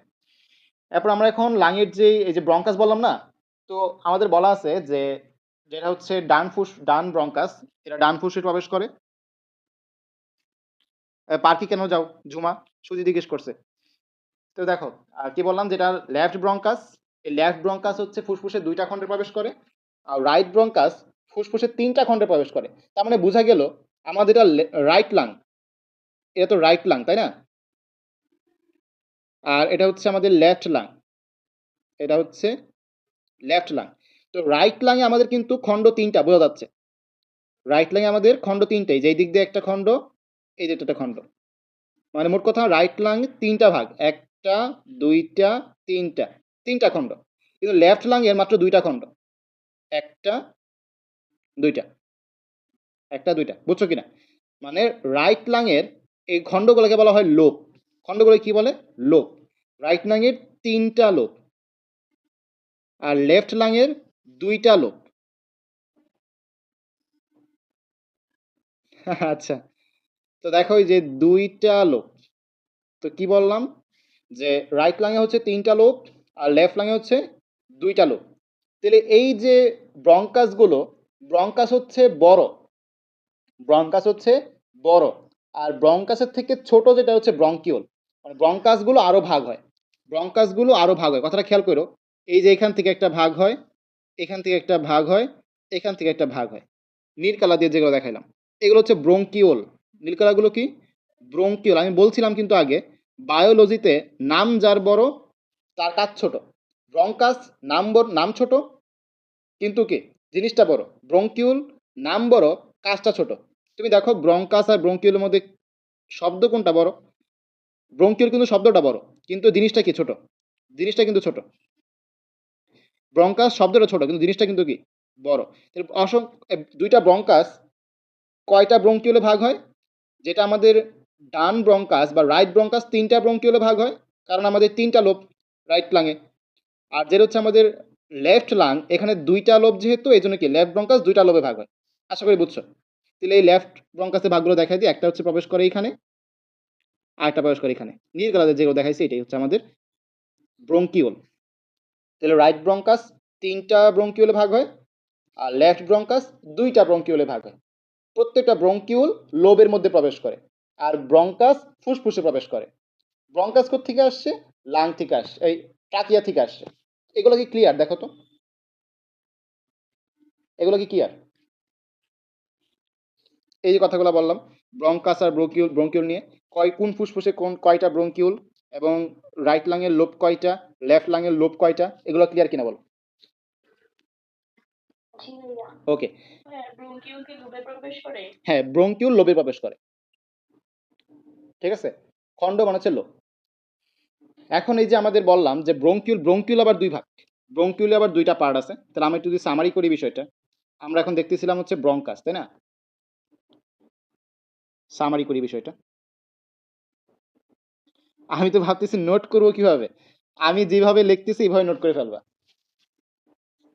এরপর আমরা এখন লাংয়ের যে এই যে ব্রঙ্কাস বললাম না? তো আমাদের বলা আছে যে যেটা হচ্ছে ডান ব্রঙ্কাস, এটা ডান ফুসফুসে প্রবেশ করে। পার্কে কেন যাও? ঝুমা, সুজি জিজ্ঞেস করছে। তো দেখো, কি বললাম যেটা লেফট ব্রঙ্কাস, এই লেফট ব্রঙ্কাস হচ্ছে ফুসফুসে ২ টা খন্ডে প্রবেশ করে। আর রাইট ব্রঙ্কাস ফুসফুসে ৩ টা খন্ডে প্রবেশ করে। তার মানে বোঝা গেল আমাদের এটা রাইট লাং, এটা তো রাইট লাং, তাই না? আর এটা হচ্ছে আমাদের লেফট লাং, এটা হচ্ছে লেফট লাং। তো রাইট লাংয়ে আমাদের কিন্তু খন্ড ৩ টা বোঝা যাচ্ছে। রাইট লাংয়ে আমাদের খন্ড ৩ টাই, যে এই দিক দিয়ে একটা খন্ড, এই যে একটা খন্ড। মানে মোট কথা রাইট লাং ৩ টা ভাগ, ১ টা ২ টা ৩ টা, ৩ টা খন্ড। কিন্তু লেফট লাং এর মাত্র ২ টা খন্ড, ১ টা ২ টা, ১ টা ২ টা, বুঝছো কিনা? মানে রাইট লাং এর এই খন্ডগুলোকে বলা হয় লোব। খন্ডগুলো কি বলে? লোব। রাইট লাং এর ৩ টা লোব আর লেফট লাং এর ২ টা লোব। আচ্ছা, তো দেখো এই যে ২ টা লোব, তো কি বললাম যে রাইট লাংয়ে হচ্ছে ৩ টা লোব আর লেফট লাংয়ে হচ্ছে ২ টা লোব। তাহলে এই যে ব্রঙ্কাসগুলো, ব্রঙ্কাস হচ্ছে বড়, ব্রঙ্কাস হচ্ছে বড়, আর ব্রঙ্কাসের থেকে ছোট যেটা হচ্ছে ব্রঙ্কিওল। মানে ব্রঙ্কাসগুলো আরো ভাগ হয়, ব্রঙ্কাসগুলো আরো ভাগ হয়, কথাটা খেয়াল করো। এই যে এখান থেকে একটা ভাগ হয়, এখান থেকে একটা ভাগ হয়, এখান থেকে একটা ভাগ হয়। নীল কালার দিয়ে যেগুলো দেখাইলাম এগুলো হচ্ছে ব্রঙ্কিওল। নীল কালারগুলো কি? ব্রঙ্কিওল। আমি বলছিলাম কিন্তু আগে, বায়োলজিতে নাম যার বড় তার কাজ ছোট। ব্রঙ্কাস নাম ছোট, কিন্তু কি জিনিসটা বড়। ব্রঙ্কিউল নাম বড়, কাজটা ছোট। তুমি দেখো ব্রঙ্কাস আর ব্রঙ্কিউলের মধ্যে শব্দ কোনটা বড়? ব্রঙ্কিউল কিন্তু শব্দটা বড়, কিন্তু জিনিসটা কি ছোট, জিনিসটা কিন্তু ছোট। ব্রঙ্কাস শব্দটা ছোট কিন্তু জিনিসটা কিন্তু কি বড়। দুইটা ব্রঙ্কাস কয়টা ব্রঙ্কিউলে ভাগ হয়? যেটা আমাদের ডান ব্রঙ্কাস বা রাইট ব্রঙ্কাস ৩টা ব্রঙ্কিউলে ভাগ হয়, কারণ আমাদের ৩টা লোব রাইট লাঙে। আর যেটা হচ্ছে আমাদের লেফট লাং, এখানে ২টা লোব যেহেতু, এই জন্য কি লেফট ব্রঙ্কাস ২টা লোবে ভাগ হয়। আশা করি বুঝছো। তাহলে এই লেফট ব্রঙ্কাসের ভাগগুলো দেখাই দিই। একটা হচ্ছে প্রবেশ করে এখানে, আর একটা প্রবেশ করে এখানে। নীল কালারের যেগুলো দেখাইছি এটাই হচ্ছে আমাদের ব্রঙ্কিওল। তাহলে রাইট ব্রঙ্কাস ৩টা ব্রঙ্কিওলে ভাগ হয় আর লেফট ব্রঙ্কাস ২টা ব্রঙ্কিওলে ভাগ হয়। প্রত্যেকটা ব্রঙ্কিউল লোবের মধ্যে প্রবেশ করে আর ব্রঙ্কাস ফুসফুসে প্রবেশ করে। ব্রঙ্কাস থেকে আসছে? লাং থেকে আসছে, এই ট্রাকিয়া থেকে আসছে। এগুলো কি ক্লিয়ার? দেখো তো, এগুলো কি ক্লিয়ার? এই যে কথাগুলো বললাম ব্রঙ্কাস আর ব্রঙ্কিউল নিয়ে, কোন ফুসফুসে কয়টা ব্রঙ্কিউল, এবং রাইট লাংয়ের লোব কয়টা, লেফট লাংয়ের লোব কয়টা, এগুলো ক্লিয়ার কিনা বলো। ওকে, হ্যাঁ ব্রঙ্কিউল লোবে প্রবেশ করে। ঠিক আছে, খণ্ড মানে হচ্ছে লোব। এখন এই যে আমাদের বললাম যে ব্রঙ্কিউল আবার দুই ভাগ, ব্রঙ্কিউলে আবার ২টা পার্ট আছে। তাহলে আমি একটু যদি সামারি করি বিষয়টা, আমরা এখন দেখতেছিলাম হচ্ছে ব্রঙ্কাস, তাই না? সামারি করি বিষয়টা। আমি তো ভাবতেছি নোট করবো কিভাবে, আমি যেভাবে লিখতেছি এইভাবে নোট করে ফেলবা,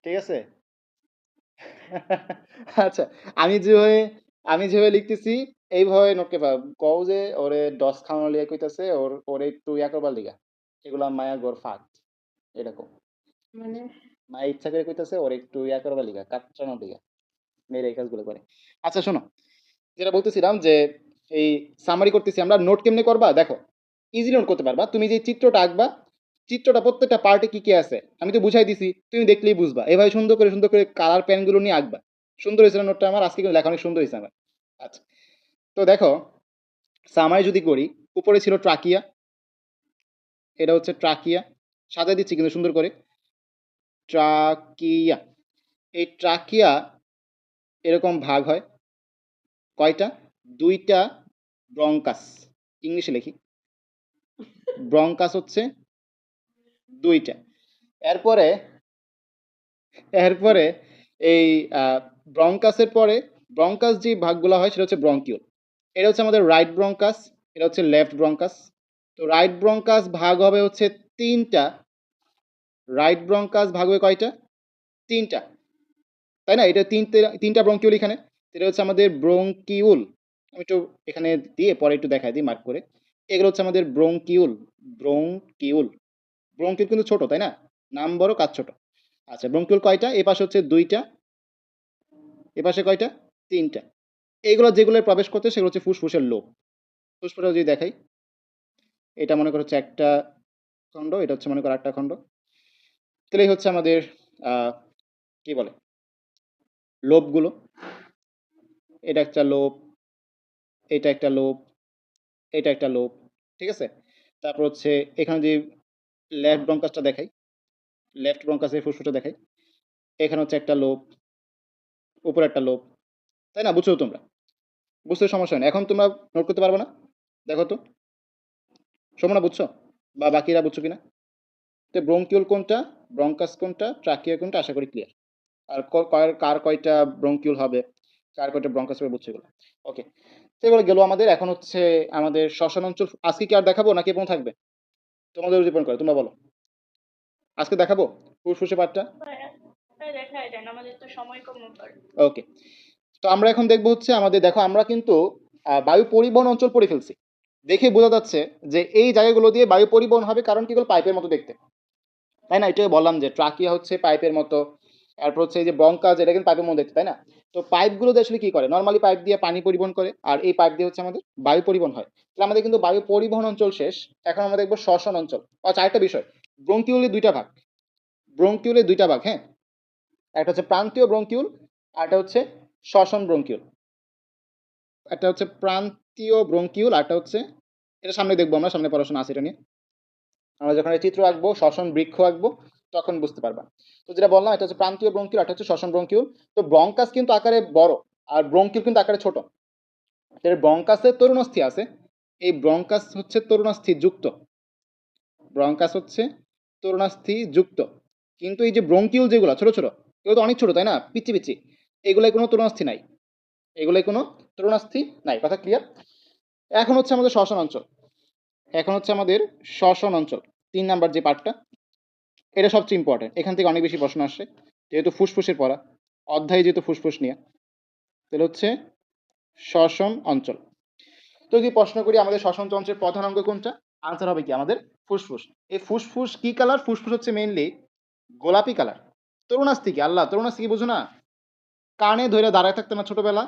ঠিক আছে? আচ্ছা, আমি যেভাবে আমি যেভাবে লিখতেছি এইভাবে নোট করে ফেলবা। কও যে ওরে ডস খাওয়ানো লিয়া কইতাছে, ওরে একটু ইয়া করবার লিগা, এগুলা মায়া গোর ফাঁক, এরকম। মায়া ইচ্ছা করে কইতাছে ওরে একটু ইয়া করবার লিগা, কাটানোর লিগা, মেয়েরা এই কাজগুলো করে। আচ্ছা শোনো, যেটা বলতেছিলাম যে এই সামারি করতেছি আমরা। নোট কেমনে করবা দেখো, ইজি নোট করতে পারবা। তুমি যে চিত্রটা আঁকবা, চিত্রটা প্রত্যেকটা পার্টে কি কি আছে আমি তো বুঝাই দিছি, তুমি দেখলেই বুঝবা। এভাবে সুন্দর করে কালার পেনগুলো নিয়ে আঁকবা। সুন্দর হয়েছে না নোটটা আমার? আজকে কিন্তু লেখা অনেক সুন্দর হয়েছে আমার। আচ্ছা, তো দেখো সামারি যদি করি, উপরে ছিল ট্রাকিয়া, এটা হচ্ছে ট্রাকিয়া, সাজাই দিচ্ছি কিন্তু সুন্দর করে। ট্রাকিয়া, এই ট্রাকিয়া এরকম ভাগ হয় কয়টা? ২টা ব্রঙ্কাস। ইংলিশে লিখি, ব্রঙ্কাস হচ্ছে ২টা। এরপরে এরপরে এই ব্রঙ্কাসের পরে ব্রঙ্কাস যে ভাগগুলো হয় সেটা হচ্ছে ব্রঙ্কিউল। এটা হচ্ছে আমাদের রাইট ব্রঙ্কাস, এটা হচ্ছে লেফট ব্রঙ্কাস। তো রাইট ব্রঙ্কাস ভাগ হবে হচ্ছে তিনটা, রাইট ব্রঙ্কাস ভাগ হবে কয়টা? তিনটা, তাই না? এটা তিনটা ব্রঙ্কিউল এখানে। এটা হচ্ছে আমাদের ব্রঙ্কিউল, আমি একটু এখানে দিয়ে পরে একটু দেখাই দিই মার্ক করে। এগুলো হচ্ছে আমাদের ব্রঙ্কিউল, ব্রঙ্কিউল। ব্রঙ্কিউল কিন্তু ছোট, তাই না? নাম বড় কাজ ছোট। আচ্ছা, ব্রঙ্কিউল কয়টা? এ পাশে হচ্ছে দুইটা, এ পাশে কয়টা? তিনটা। এইগুলো যেগুলো প্রবেশ করতে সেগুলো হচ্ছে ফুসফুসের লোব। ফুসফুসটা যদি দেখাই, এটা মনে করো হচ্ছে একটা খণ্ড, এটা হচ্ছে মনে করো আটটা খণ্ড। তাহলে এই হচ্ছে আমাদের কি বলে লোবগুলো। এটা একটা লোব, এটা একটা লোব, এটা একটা লোব, ঠিক আছে? তারপর হচ্ছে এখানে যে লেফট ব্রঙ্কাসটা দেখাই, লেফট ব্রঙ্কাসের ফুসফুসটা দেখাই, এখানে হচ্ছে একটা লোব, উপরে একটা লোব, তাই না? বুঝছো তোমরা? বুঝতে সমস্যা নেই। এখন তোমরা নোট করতে পারবে না? দেখো তো, সমনা বুঝছো বা বাকিরা বুঝছো কিনা? তো ব্রঙ্কিউল কোনটা, ব্রঙ্কাস কোনটা, ট্রাকিয়া কোনটা, আশা করি ক্লিয়ার। আর কার কয়টা ব্রঙ্কিউল হবে, কার কয়টা ব্রঙ্কাস হবে, বুঝছো এগুলো? ওকে, তো এগুলো গেল আমাদের। এখন হচ্ছে আমাদের শ্বসন অঞ্চল। আজকে কি আর দেখাবো নাকি এবং থাকবে? তোমাদের ডিপেন্ড করে, তোমরা বলো। আজকে দেখাবো ফুসফুসে পার্টটা? ওকে, তো আমরা এখন দেখবো হচ্ছে আমাদের, দেখো আমরা কিন্তু বায়ু পরিবহন অঞ্চল পড়ে ফেলছি। দেখে বোঝা যাচ্ছে যে এই জায়গাগুলো দিয়ে বায়ু পরিবহন হবে, কারণ কি পাইপের মতো দেখতে, তাই না? এটাই বললাম যে ট্রাকিয়া হচ্ছে পাইপের মতো, তারপর হচ্ছে এই যে ব্রঙ্কাস, এটা কিন্তু পাইপের মতো দেখতে, তাই না? তো পাইপগুলো দিয়ে আসলে কি করে? নর্মালি পাইপ দিয়ে পানি পরিবহন করে, আর এই পাইপ দিয়ে হচ্ছে আমাদের বায়ু পরিবহন হয়। তাহলে আমাদের কিন্তু বায়ু পরিবহন অঞ্চল শেষ। এখন আমরা দেখবো শ্বসন অঞ্চল। আচ্ছা, আরেকটা বিষয়, ব্রঙ্কিউলের দুইটা ভাগ, ব্রঙ্কিউলের দুইটা ভাগ, হ্যাঁ। একটা হচ্ছে প্রান্তীয় ব্রঙ্কিউল, আর একটা হচ্ছে শ্বসন ব্রঙ্কিউল। একটা হচ্ছে প্রান্তীয় ব্রঙ্কিউল, আরটা হচ্ছে, এটা সামনে দেখবো আমরা, সামনে পড়াশোনা আছে এটা নিয়ে। আমরা যখন চিত্র আঁকবো, শ্বসন বৃক্ষ আঁকবো, তখন বুঝতে পারবা। তো যেটা বললাম, এটা হচ্ছে প্রান্তীয় ব্রঙ্কিউল, এটা হচ্ছে শ্বসন ব্রঙ্কিউল। তো ব্রঙ্কাস কিন্তু আকারে বড়, আর ব্রঙ্কিউল কিন্তু আকারে ছোট। এর ব্রঙ্কাসের তরুণাস্থি আছে, এই ব্রঙ্কাস হচ্ছে তরুণাস্থি যুক্ত, ব্রঙ্কাস হচ্ছে তরুণাস্থি যুক্ত। কিন্তু এই যে ব্রঙ্কিউল যেগুলো ছোট ছোট, এগুলো তো অনেক ছোট, তাই না? পিচ্ছি পিচ্ছি, এগুলাই কোনো তরুণাস্থি নাই, এগুলাই কোনো তরুণাস্থি নাই। কথা ক্লিয়ার? এখন হচ্ছে আমাদের শ্বসন অঞ্চল, এখন হচ্ছে আমাদের শ্বসন অঞ্চল, 3 নাম্বার যে পার্টটা, এটা সবচেয়ে ইম্পর্টেন্ট। এখান থেকে অনেক বেশি প্রশ্ন আসে, যেহেতু ফুসফুসের পড়া, অধ্যায় যেহেতু ফুসফুস নিয়ে, তাহলে হচ্ছে শ্বসন অঞ্চল। তো যদি প্রশ্ন করি আমাদের শ্বসন তন্ত্রের প্রধান অঙ্গ কোনটা, আনসার হবে কি আমাদের ফুসফুস। এই ফুসফুস কি কালার? ফুসফুস হচ্ছে মেইনলি গোলাপি কালার। তরুণাস্থি কি? আল্লাহ, তরুণাস্থি কি বুঝো না? কানে ধরে দাঁড়ায় থাকতে না ছোটবেলা,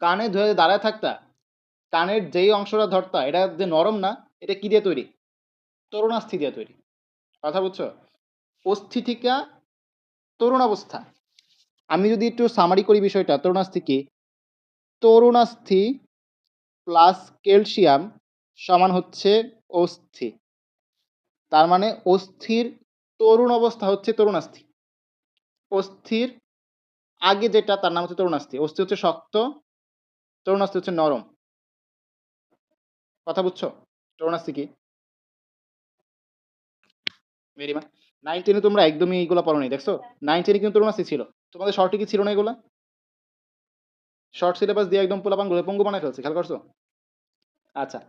কানে ধরে দাঁড়ায় থাকতা, কানের যেই অংশটা ধরতা, এটা যে নরম না, এটা কি দিয়ে তৈরি? তরুণাস্থি দিয়ে তৈরি। কথা বুঝছো? অস্থিতিকা তরুণ অবস্থা। আমি যদি একটু সামারি করি বিষয়টা, তরুণাস্থি কি? তরুণাস্থি প্লাস ক্যালসিয়াম সমান হচ্ছে অস্থি। তার মানে অস্থির তরুণ অবস্থা হচ্ছে তরুণাস্থি। অস্থির আগে যেটা, তার নাম হচ্ছে তরুণাস্থি। অস্থি হচ্ছে শক্ত, তরুণাস্থি হচ্ছে নরম। কথা বুঝছো? তরুণাস্থি কি? Very much. 9-10 তোমরা একদমই এইগুলো পড়ো নি, দেখছো? 9-10 কিন্তু তরুণাস্থি ছিল। তোমাদের শর্টে কি ছিল না এগুলা? শর্ট সিলেবাস দিয়ে একদম পোলাপান গুলো পঙ্গু বানায় ফেলছে, খেয়াল করছো? আচ্ছা,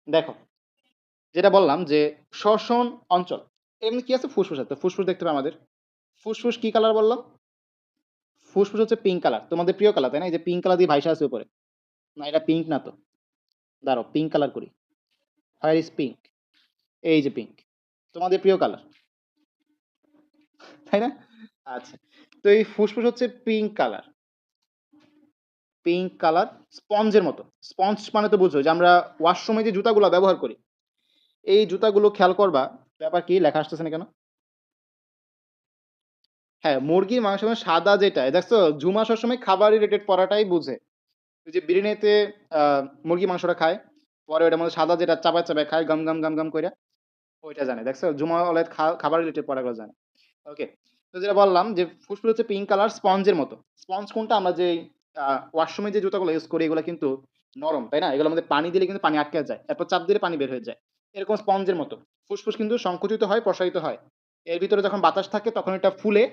দেখো, যেটা বললাম যে শ্বসন অঞ্চল, এমনি কি আছে? ফুসফুস আছে। ফুসফুস দেখতে হবে আমাদের। ফুসফুস কি কালার বললাম? ফুসফুস হচ্ছে পিঙ্ক কালার, তোমাদের প্রিয় কালার, তাই না? এই যে পিঙ্ক কালার দিয়ে ভাইসা আছে উপরে। না, এটা পিঙ্ক না তো, দাঁড়াও পিঙ্ক কালার করি। Where is pink? এই যে পিঙ্ক, তোমাদের প্রিয় কালার, তাই না? আচ্ছা, তো এই ফুসফুস হচ্ছে পিঙ্ক কালার, পিঙ্ক কালার, স্পঞ্জের মতো। স্পঞ্জ মানে তো বুঝো যে আমরা ওয়াশরুমে যে জুতাগুলো ব্যবহার করি, এই জুতাগুলো খেয়াল করবা। ব্যাপার কি, লেখা আসতেছে না কেন? হ্যাঁ, মুরগির মাংস মানে সাদা যেটা, দেখছো ঝুমা সবসময় খাবার রিলেটেড পড়াটাই বুঝে। ওই যে বিরিয়ানিতে মুরগি মাংসটা খায়, পরে ওটার মধ্যে সাদা যেটা চাবায় চাবায় খায়, গাম গাম গাম গাম করে, ওইটা জানে। দেখছো জুমা ওলাদ খাবার রিলেটেড পড়াগুলো জানে। ওকে, তো যেটা বললাম যে ফুসফুস হচ্ছে পিঙ্ক কালার, স্পঞ্জের মতো। স্পঞ্জ কোনটা? আমরা যে ওয়াশরুমে যে জুতাগুলো ইউজ করি, এগুলো কিন্তু নরম, তাই না? এগুলোর মধ্যে পানি দিলে কিন্তু পানি আটকে যায়, এরপর চাপ দিলে পানি বের হয়ে যায়। এরকম স্পঞ্জের মতো ফুসফুস কিন্তু সংকুচিত হয়, প্রসারিত হয়। এর ভিতরে যখন বাতাস থাকে তখন এটা ফুলে,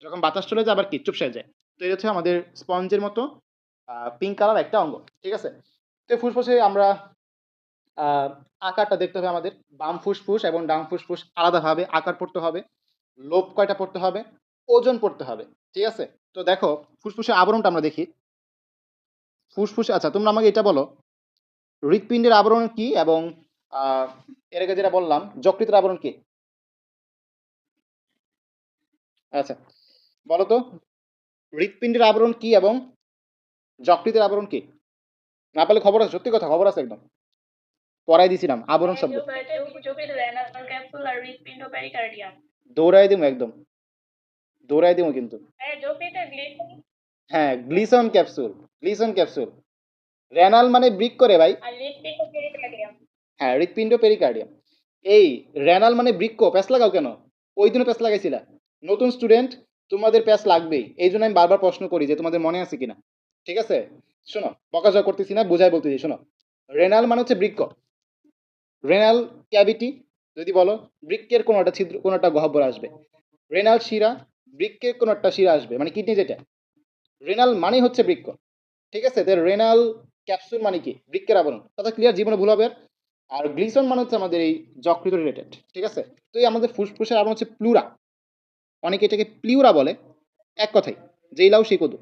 যখন বাতাস চলে যায় আবার কি চুপসে যায়। তো এটা হচ্ছে আমাদের স্পঞ্জের মতো পিঙ্ক কালার একটা অঙ্গ, ঠিক আছে। তো ফুসফুসে আমরা আকারটা দেখতে হবে আমাদের, বাম ফুসফুস এবং ডান ফুসফুস আলাদাভাবে আকার পড়তে হবে, লোব কয়টা পড়তে হবে, ওজন পড়তে হবে, ঠিক আছে। তো দেখো ফুসফুসের আবরণটা আমরা দেখি। ফুসফুসে, আচ্ছা তোমরা আমাকে এটা বলো, হৃৎপিণ্ডের আবরণ কি এবং এর আগে যেটা বললাম যকৃতের আবরণ কি? আচ্ছা বলো তো, হৃৎপিণ্ডের আবরণ কি এবং যকৃতের আবরণ কি? না পারলে খবর আছে, সত্যি কথা খবর আছে একদম, পড়াই দিছিলাম আবরণ শব্দ। দৌড়াই দিমু একদম, দৌড়াই দিমু কিন্তু। হ্যাঁ Gleeson capsule, Gleeson capsule. Renal মানে বৃক্ক রে ভাই। হ্যাঁ হৃৎপিণ্ড পেরিকার্ডিয়াম। এই রেনাল মানে বৃক্ক, প্যাস লাগাও কেন? ওই দিনও প্যাস লাগাইছিলা। নতুন স্টুডেন্ট, তোমাদের প্যাস লাগবেই, এই জন্য আমি বারবার প্রশ্ন করি যে তোমাদের মনে আছে কিনা, ঠিক আছে। শোনো বকাঝকা করতেছি না, বোঝাই বলতেছি, শোনো। রেনাল মানে হচ্ছে বৃক্ক, রেনাল ক্যাভিটি যদি বলো, বৃক্কের কোনো একটা ছিদ্র, কোনো একটা গহ্বর আসবে। রেনাল শিরা, বৃক্কের কোনো একটা শিরা আসবে, মানে কিডনি যেটা। রেনাল মানে হচ্ছে বৃক্ক, ঠিক আছে। তো রেনাল ক্যাপসুল মানে কি? বৃক্কের আবরণ, কথা ক্লিয়ার, জীবনে ভুল হবে আর। আর গ্লিসন মানে হচ্ছে আমাদের এই যকৃত রিলেটেড, ঠিক আছে। তো এই আমাদের ফুসফুসের আবরণ হচ্ছে প্লুরা, অনেকে এটাকে প্লিউরা বলে, এক কথাই, যেই লাউ সেই কদু।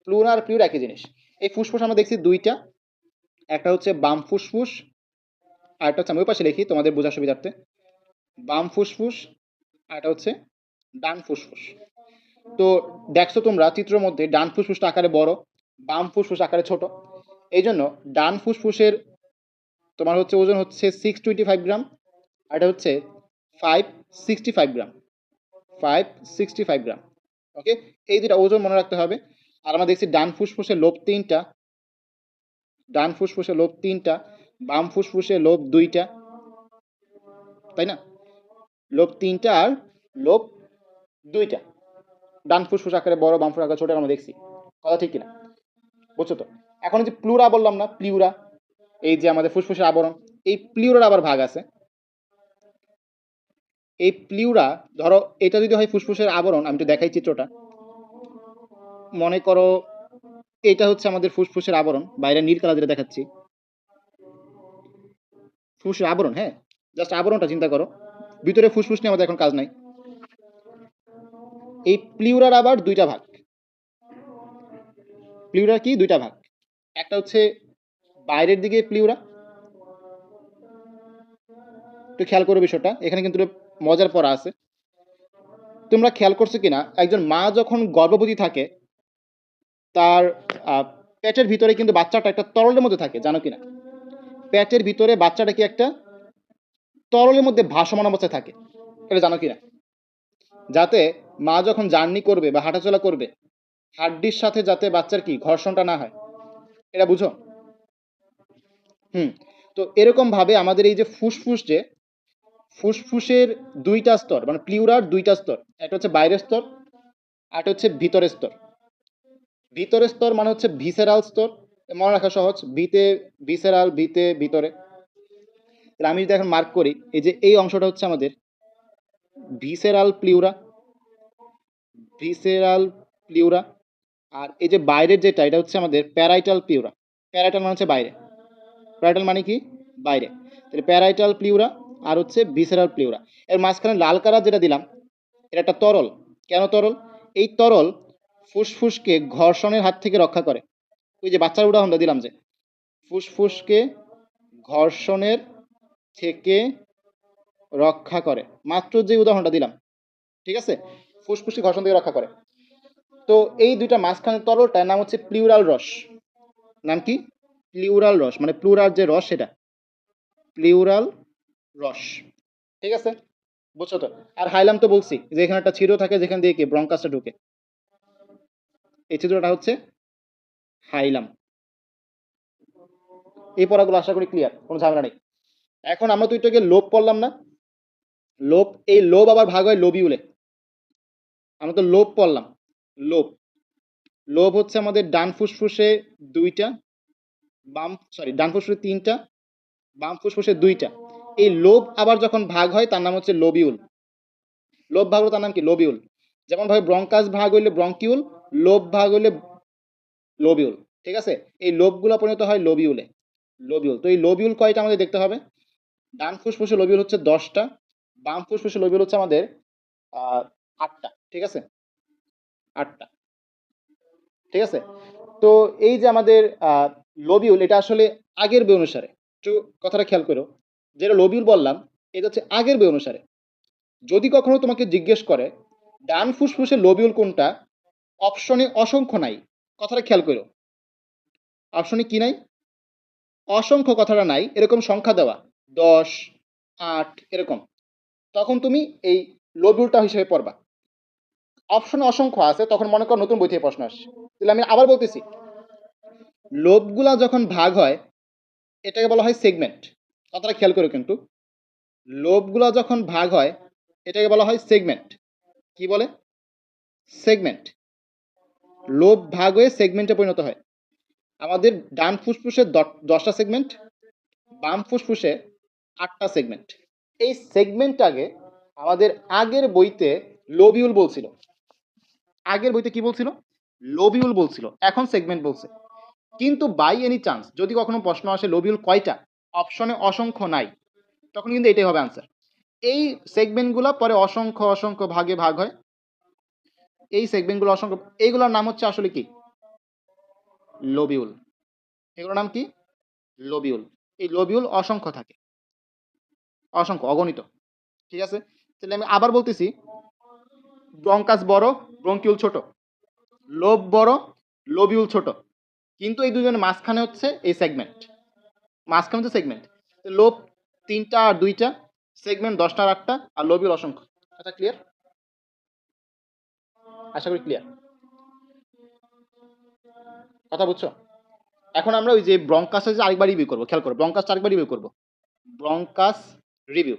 প্লুরা আর প্লিউরা একই জিনিস। এই ফুসফুস আমরা দেখছি দুইটা, একটা হচ্ছে বাম ফুসফুস, আর একটা হচ্ছে আমি ওই পাশে লিখি তোমাদের বোঝার সুবিধার্থে, বাম ফুসফুস, আর একটা হচ্ছে ডান ফুসফুস। তো দেখছো তোমরা চিত্রের মধ্যে ডান ফুসফুসটা আকারে বড়, বাম ফুসফুস আকারে ছোট। এই জন্য ডান ফুসফুসের তোমার হচ্ছে ওজন হচ্ছে 625 গ্রাম, আর এটা হচ্ছে 565 গ্রাম, 565 গ্রাম। ওকে, এই দুটা ওজন মনে রাখতে হবে। আর আমরা দেখছি ডান ফুসফুসের লোব তিনটা, ডান ফুসফুসের লোব তিনটা, বাম ফুসফুসের লোব দুইটা, তাই না? লোব তিনটা আর লোব দুইটা, ডান ফুসফুস আকারে বড়, বাম ফুসফুস আকারে ছোট, আমরা দেখছি, কথা ঠিক কিনা? বুঝছো তো? এখন যে প্লুরা বললাম না, প্লিউরা, এই যে আমাদের ফুসফুসের আবরণ, এই প্লিউরার আবার ভাগ আছে। এই প্লিউরা, ধরো এটা যদি হয় ফুসফুসের আবরণ, আমি একটু দেখাই চিত্রটা। মনে করো এটা হচ্ছে আমাদের ফুসফুসের আবরণ, বাইরে নীল কালার যেটা দেখাচ্ছি, ফুসফুসের আবরণ, হ্যাঁ জাস্ট আবরণটা চিন্তা করো, ভিতরে ফুসফুস নিয়ে আমাদের এখন কাজ নাই। এই প্লিউরার আবার দুইটা ভাগ, প্লিউরার কি দুইটা ভাগ, একটা হচ্ছে বাইরের দিকে প্লিউরা, একটু খেয়াল করো বিষয়টা, এখানে কিন্তু মজার পড়া আছে। তোমরা খেয়াল করছো কিনা, একজন মা যখন গর্ভবতী থাকে, তার পেটের ভিতরে কিন্তু বাচ্চাটা একটা তরলের মধ্যে থাকে, জানো কিনা? পেটের ভিতরে বাচ্চাটা কি একটা তরলের মধ্যে ভাসমান অবস্থায় থাকে, এটা জানো কিনা? যাতে মা যখন জার্নি করবে বা হাঁটাচলা করবে, হাড্ডির সাথে যাতে বাচ্চার কি ঘর্ষণটা না হয়, এটা বুঝো? হুম। তো এরকম ভাবে আমাদের এই যে ফুসফুস, যে ফুসফুসের দুইটা স্তর, মানে প্লিউরার দুইটা স্তর, একটা হচ্ছে বাইরের স্তর, আর একটা হচ্ছে ভিতরের স্তর। ভিতরের স্তর মানে হচ্ছে ভিসেরাল স্তর, মনে রাখা সহজ, ভিতে ভিসেরাল, ভিতে ভিতরে। তাহলে আমি যদি এখন মার্ক করি, এই যে এই অংশটা হচ্ছে আমাদের ভিসেরাল প্লিউরা, ভিসেরাল প্লিউরা। আর এই যে বাইরের যেটা, এটা হচ্ছে আমাদের প্যারাইটাল প্লিউরা। প্যারাইটাল মানে হচ্ছে বাইরে, প্যারাইটাল মানে কি বাইরে, তাহলে প্যারাইটাল প্লিউরা আর হচ্ছে ভিসেরাল প্লিউরা। এর মাঝখানে লাল কালার যেটা দিলাম, এটা একটা তরল। কেন তরল? এই তরল ফুসফুসকে ঘর্ষণের হাত থেকে রক্ষা করে। ওই যে বাচ্চার উদাহরণটা দিলাম, যে ফুসফুসকে ঘর্ষণের থেকে রক্ষা করে, মাত্র যে উদাহরণটা দিলাম, ঠিক আছে, ফুসফুসকে ঘর্ষণ থেকে রক্ষা করে। তো এই দুইটা মাঝখানে তরলটার নাম হচ্ছে প্লিউরাল রস। নাম কি? প্লিউরাল রস, মানে প্লুরাল যে রস সেটা, প্লিউরাল রস, ঠিক আছে, বুঝছো তো? আর হাইলাম তো বলছি যে এখানে একটা ছিদ্র থাকে, যেখান দিয়ে কি ব্রঙ্কাসটা ঢুকে, এই ছিদ্রটা হচ্ছে হাইলাম। এই পড়াগুলো আশা করি ক্লিয়ার, কোনো ঝামেলা নেই। এখন আমরা তো এটাকে লোভ পড়লাম না, লোভ, এই লোভ আবার ভাগ হয় লোবিউলে। আমরা তো লোভ পড়লাম, লোভ, লোভ হচ্ছে আমাদের ডান ফুসফুসে দুইটা, ডান ফুসফুসে তিনটা, বাম ফুসফুসে দুইটা। এই লোভ আবার যখন ভাগ হয় তার নাম হচ্ছে লোবিউল। লোভ ভাগ হলো তার নাম কি? লোবিউল। যেমন ভাবে ব্রঙ্কাস ভাগ হইলে ব্রঙ্কিউল, লোভ ভাগ হইলে লোবিউল। ঠিক আছে? এই লোবগুলো পরিণত হয় লোবিউলে। লোবিউল, তো এই লোবিউল কয়টা আমাদের দেখতে হবে? ডান ফুসফুসে লোবিউল হচ্ছে 10টা, বাম ফুসফুসে লোবিউল হচ্ছে আমাদের 8টা। ঠিক আছে, 8টা। ঠিক আছে, তো এই যে আমাদের লোবিউল, এটা আসলে আগের বই অনুসারে, একটু কথাটা খেয়াল করো, যেটা লোবিউল বললাম এটা হচ্ছে আগের বই অনুসারে। যদি কখনো তোমাকে জিজ্ঞেস করে ডান ফুসফুসে লোবিউল কোনটা, অপশনে অসংখ্য নাই। কথাটা খেয়াল করো, অপশনে কি নাই? অসংখ্য কথাটা নাই, এরকম সংখ্যা দেওয়া 10, 8 এরকম, তখন তুমি এই লোবিউলটা হিসেবে পড়বা। অপশনে অসংখ্য আছে, তখন মনে করো নতুন বই থেকে প্রশ্ন আসছে। তাহলে আমি আবার বলতেছি, লোবগুলা যখন ভাগ হয় এটাকে বলা হয় সেগমেন্ট। কথাটা খেয়াল করো কিন্তু, লোবগুলা যখন ভাগ হয় এটাকে বলা হয় সেগমেন্ট। কি বলে? সেগমেন্ট। লোব ভাগ হয়ে সেগমেন্টে পরিণত হয়। আমাদের ডান ফুসফুসে 10টা সেগমেন্ট, বাম ফুসফুসে 8টা সেগমেন্ট। এই সেগমেন্টটাকে আমাদের আগের বইতে লোবিউল বলছিল। আগের বইতে কি বলছিল? লোবিউল বলছিল, এখন সেগমেন্ট বলছে। কিন্তু বাই এনি চান্স যদি কখনো প্রশ্ন আসে লোবিউল কয়টা, অপশনে অসংখ্য নাই, তখন কিন্তু এটাই হবে আনসার। এই সেগমেন্টগুলো পরে অসংখ্য অসংখ্য ভাগে ভাগ হয়। এই সেগমেন্টগুলো অসংখ্য, এইগুলোর নাম হচ্ছে আসলে কি? লোবিউল। এগুলোর নাম কি? লোবিউল। এই লোবিউল অসংখ্য থাকে, অসংখ্য, অগণিত। ঠিক আছে, তাহলে আমি আবার বলতেছি, ব্রঙ্কাস বড়, ব্রঙ্কিউল ছোট। লোব বড়, লোবিউল ছোট। কিন্তু এই দুজনের মাঝখানে হচ্ছে এই সেগমেন্ট, মাঝখানে হচ্ছে সেগমেন্ট। লোব 3টা আর 2টা, সেগমেন্ট 10টা আর 8টা, আর লোবিউল অসংখ্য। এটা ক্লিয়ার? আশা করি ক্লিয়ার। কথা বুঝছো? এখন আমরা ওই যে ব্রঙ্কাস আরেকবার রিভিউ করবো, খেয়াল করো, ব্রঙ্কাস আরেকবার রিভিউ করবো। ব্রঙ্কাস রিভিউ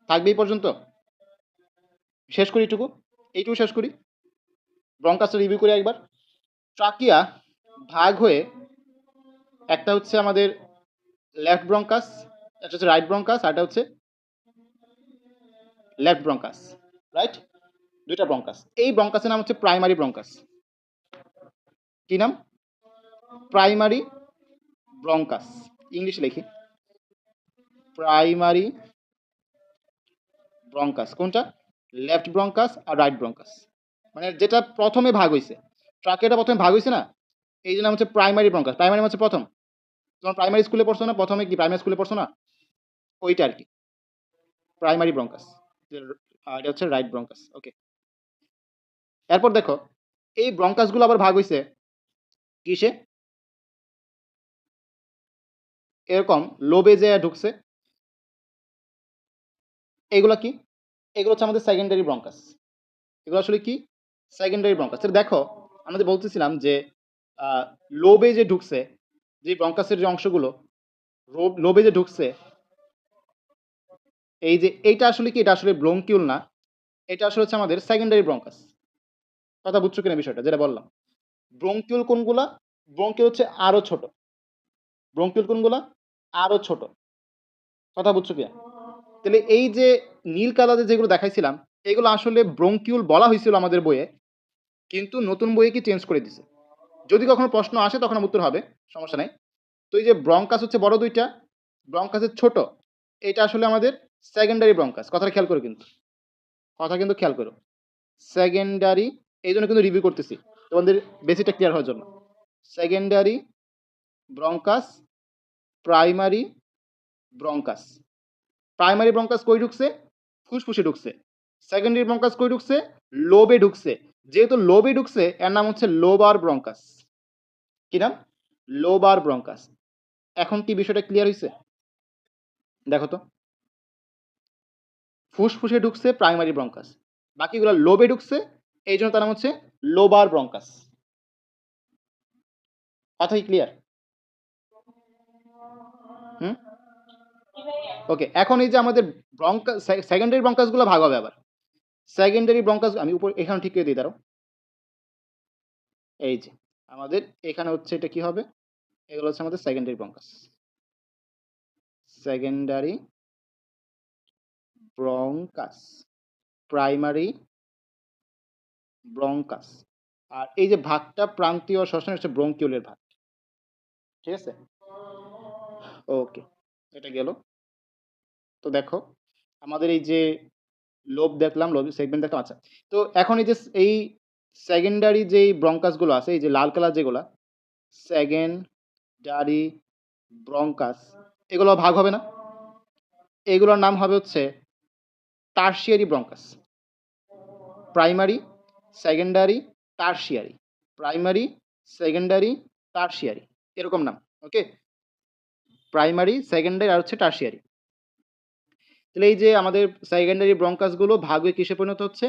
থাকবে এই পর্যন্ত, শেষ করি এইটুকু, এইটুকু শেষ করি। ব্রঙ্কাসটা রিভিউ করি একবার। ট্রাকিয়া ভাগ হয়ে একটা হচ্ছে আমাদের লেফট ব্রঙ্কাস, একটা হচ্ছে রাইট ব্রঙ্কাস, আর একটা হচ্ছে লেফট ব্রঙ্কাস। রাইট, দুইটা ব্রঙ্কাস। এই ব্রঙ্কাসের নাম হচ্ছে প্রাইমারি ব্রঙ্কাস। কি নাম? Primary bronchus. ইংলিশে লিখি, প্রাইমারি ব্রঙ্কাস। কোনটা? লেফট ব্রঙ্কাস আর রাইট ব্রঙ্কাস। মানে যেটা প্রথমে ভাগ হয়েছে, ট্রাকিয়াটা প্রথমে ভাগ হয়েছে না, এই জন্য হচ্ছে প্রাইমারি ব্রঙ্কাস। প্রাইমারি হচ্ছে প্রথম, তোমার প্রাইমারি স্কুলে পড়ছো না, প্রথমে কি প্রাইমারি স্কুলে পড়ছো না, ওইটা আর কি প্রাইমারি ব্রঙ্কাস। আর এটা হচ্ছে রাইট ব্রঙ্কাস। ওকে, এরপর দেখো এই ব্রঙ্কাসগুলো আবার ভাগ হয়েছে কিসে? এরকম লোবে যে ঢুকছে, এগুলো কি? এগুলো হচ্ছে আমাদের সেকেন্ডারি ব্রঙ্কাস। এগুলো আসলে কি? Secondary bronchus. দেখো আমাদের বলতেছিলাম যে লোবে যে ঢুকছে, যে ব্রঙ্কাসের যে অংশগুলো লোবে যে ঢুকছে, এই যে এইটা আসলে কি? এটা আসলে ব্রঙ্কিউল না, এটা আসলে হচ্ছে আমাদের সেকেন্ডারি ব্রঙ্কাস। কথা বুঝছো কিনা বিষয়টা যেটা বললাম? ব্রঙ্কিউল কোনগুলা? ব্রঙ্কিউল হচ্ছে আরো ছোট। ব্রঙ্কিউল কোনগুলা? আরো ছোট। কথা বুঝছো কিনা? তাহলে এই যে নীল কালারে যেগুলো দেখাইছিলাম, এগুলো আসলে ব্রঙ্কিউল বলা হয়েছিল আমাদের বইয়ে, কিন্তু নতুন বইয়ে কি চেঞ্জ করে দিছে। যদি কখনো প্রশ্ন আসে তখন উত্তর হবে, সমস্যা নাই। তো এই যে ব্রঙ্কাস হচ্ছে বড় দুইটা, ব্রঙ্কাসের ছোট, এটা আসলে আমাদের সেকেন্ডারি ব্রঙ্কাস। কথাটা খেয়াল করো কিন্তু, কথা কিন্তু খেয়াল করো, সেকেন্ডারি। এই জন্য কিন্তু রিভিউ করতেছি তোমাদের বেসিকটা ক্লিয়ার হওয়ার জন্য। Secondary bronchus, primary bronchus. Primary bronchus কই ঢুকছে? ফুসফুসে ঢুকছে। সেকেন্ডারি ব্রঙ্কাস কই ঢুকছে? লোবে ঢুকছে। যেহেতু লোবে ঢুকছে, এর নাম হচ্ছে লোবার ব্রঙ্কাস। কি নাম? Lobar bronchus. এখন কি বিষয়টা ক্লিয়ার হয়েছে? দেখো তো, ফুসফুসে ঢুকছে প্রাইমারি ব্রঙ্কাস, বাকিগুলো লোবে ঢুকছে, এই জন্য তার নাম হচ্ছে লোবার ব্রঙ্কাস। কথা কি ক্লিয়ার? হুম, ওকে। এখন এই যে আমাদের ব্রঙ্কাস, সেকেন্ডারি ব্রঙ্কাসগুলো ভাগ হবে আবার। সেকেন্ডারি ব্রঙ্কাস আমি উপর এখানে ঠিক করে দিই, দাঁড়াও। এই যে আমাদের এখানে হচ্ছে এটা কি হবে? এগুলো হচ্ছে আমাদের secondary bronchus. Secondary bronchus, primary bronchus. আর এই যে ভাগটা প্রান্তীয় শ্বসন হচ্ছে ব্রঙ্কিউলের ভাগ। ঠিক আছে, ওকে, এটা গেল। তো দেখো আমাদের এই যে লোব দেখলাম, লোব সেগমেন্ট দেখলাম। আচ্ছা, তো এখন এই যে এই সেকেন্ডারি যেই ব্রঙ্কাসগুলো আছে, এই যে লাল কালার যেগুলা সেকেন্ডারি ব্রঙ্কাস, এগুলো ভাগ হবে না? এগুলোর নাম হবে হচ্ছে tertiary bronchus. Primary, secondary, tertiary, primary, secondary, tertiary, এরকম নাম। ওকে, প্রাইমারি, সেকেন্ডারি আর হচ্ছে টারশিয়ারি। তাহলে এই যে আমাদের সেকেন্ডারি ব্রঙ্কাসগুলো ভাগ হয়ে কিসে পরিণত হচ্ছে?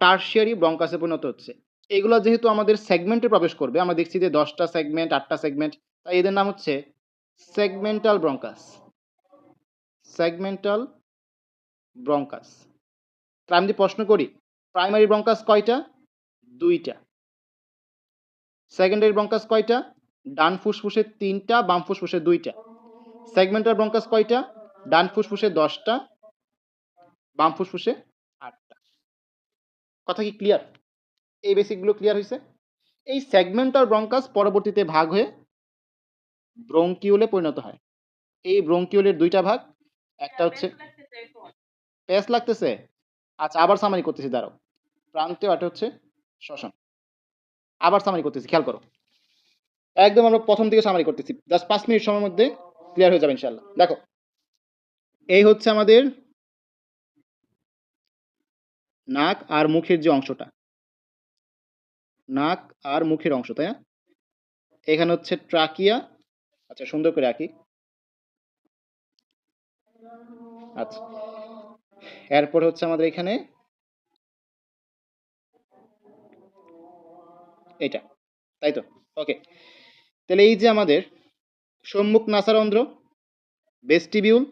টারশিয়ারি ব্রঙ্কাসে পরিণত হচ্ছে। এগুলো যেহেতু আমাদের সেগমেন্টে প্রবেশ করবে, আমরা দেখছি যে 10টা সেগমেন্ট, 8টা সেগমেন্ট, তাই এদের নাম হচ্ছে সেগমেন্টাল ব্রঙ্কাস। Segmental bronchus. তাহলে আমি যদি প্রশ্ন করি, প্রাইমারি ব্রঙ্কাস কয়টা? 2টা। সেকেন্ডারি ব্রঙ্কাস কয়টা? ডান ফুসফুসে 3টা, বাম ফুসফুসে 2টা। সেগমেন্টাল ব্রঙ্কাস কয়টা? ডান ফুসফুসে 10টা, বাম ফুসফুসে 8টা। কথা কি ক্লিয়ার? এই বেসিকগুলো ক্লিয়ার হয়েছে? এই সেগমেন্টাল ব্রঙ্কাস পরবর্তীতে ভাগ হয়ে ব্রঙ্কিউলে পরিণত হয়। এই ব্রঙ্কিউলের 2টা ভাগ, একটা হচ্ছে প্যাচ লাগতেছে। আচ্ছা, আবার সামারি করতেছি, দাঁড়াও। প্রান্তীয়, এটা হচ্ছে শ্বসন। আবার সামারি করতেছি, খেয়াল করো। একদম আমরা প্রথম থেকে সামারি করতেছি, জাস্ট 5 মিনিট সময়ের মধ্যে ক্লিয়ার হয়ে যাবে ইনশাআল্লাহ। দেখো, এই হচ্ছে আমাদের নাক আর মুখের যে অংশটা, নাক আর মুখের অংশ, তাই না? এখানে হচ্ছে ট্রাকিয়া। আচ্ছা, সুন্দর করে আঁকি। আচ্ছা, এরপর হচ্ছে আমাদের এখানে এটা, তাই তো? ওকে, তাহলে এই যে আমাদের সম্মুখ নাসারন্ধ্র, ভেস্টিবিউল,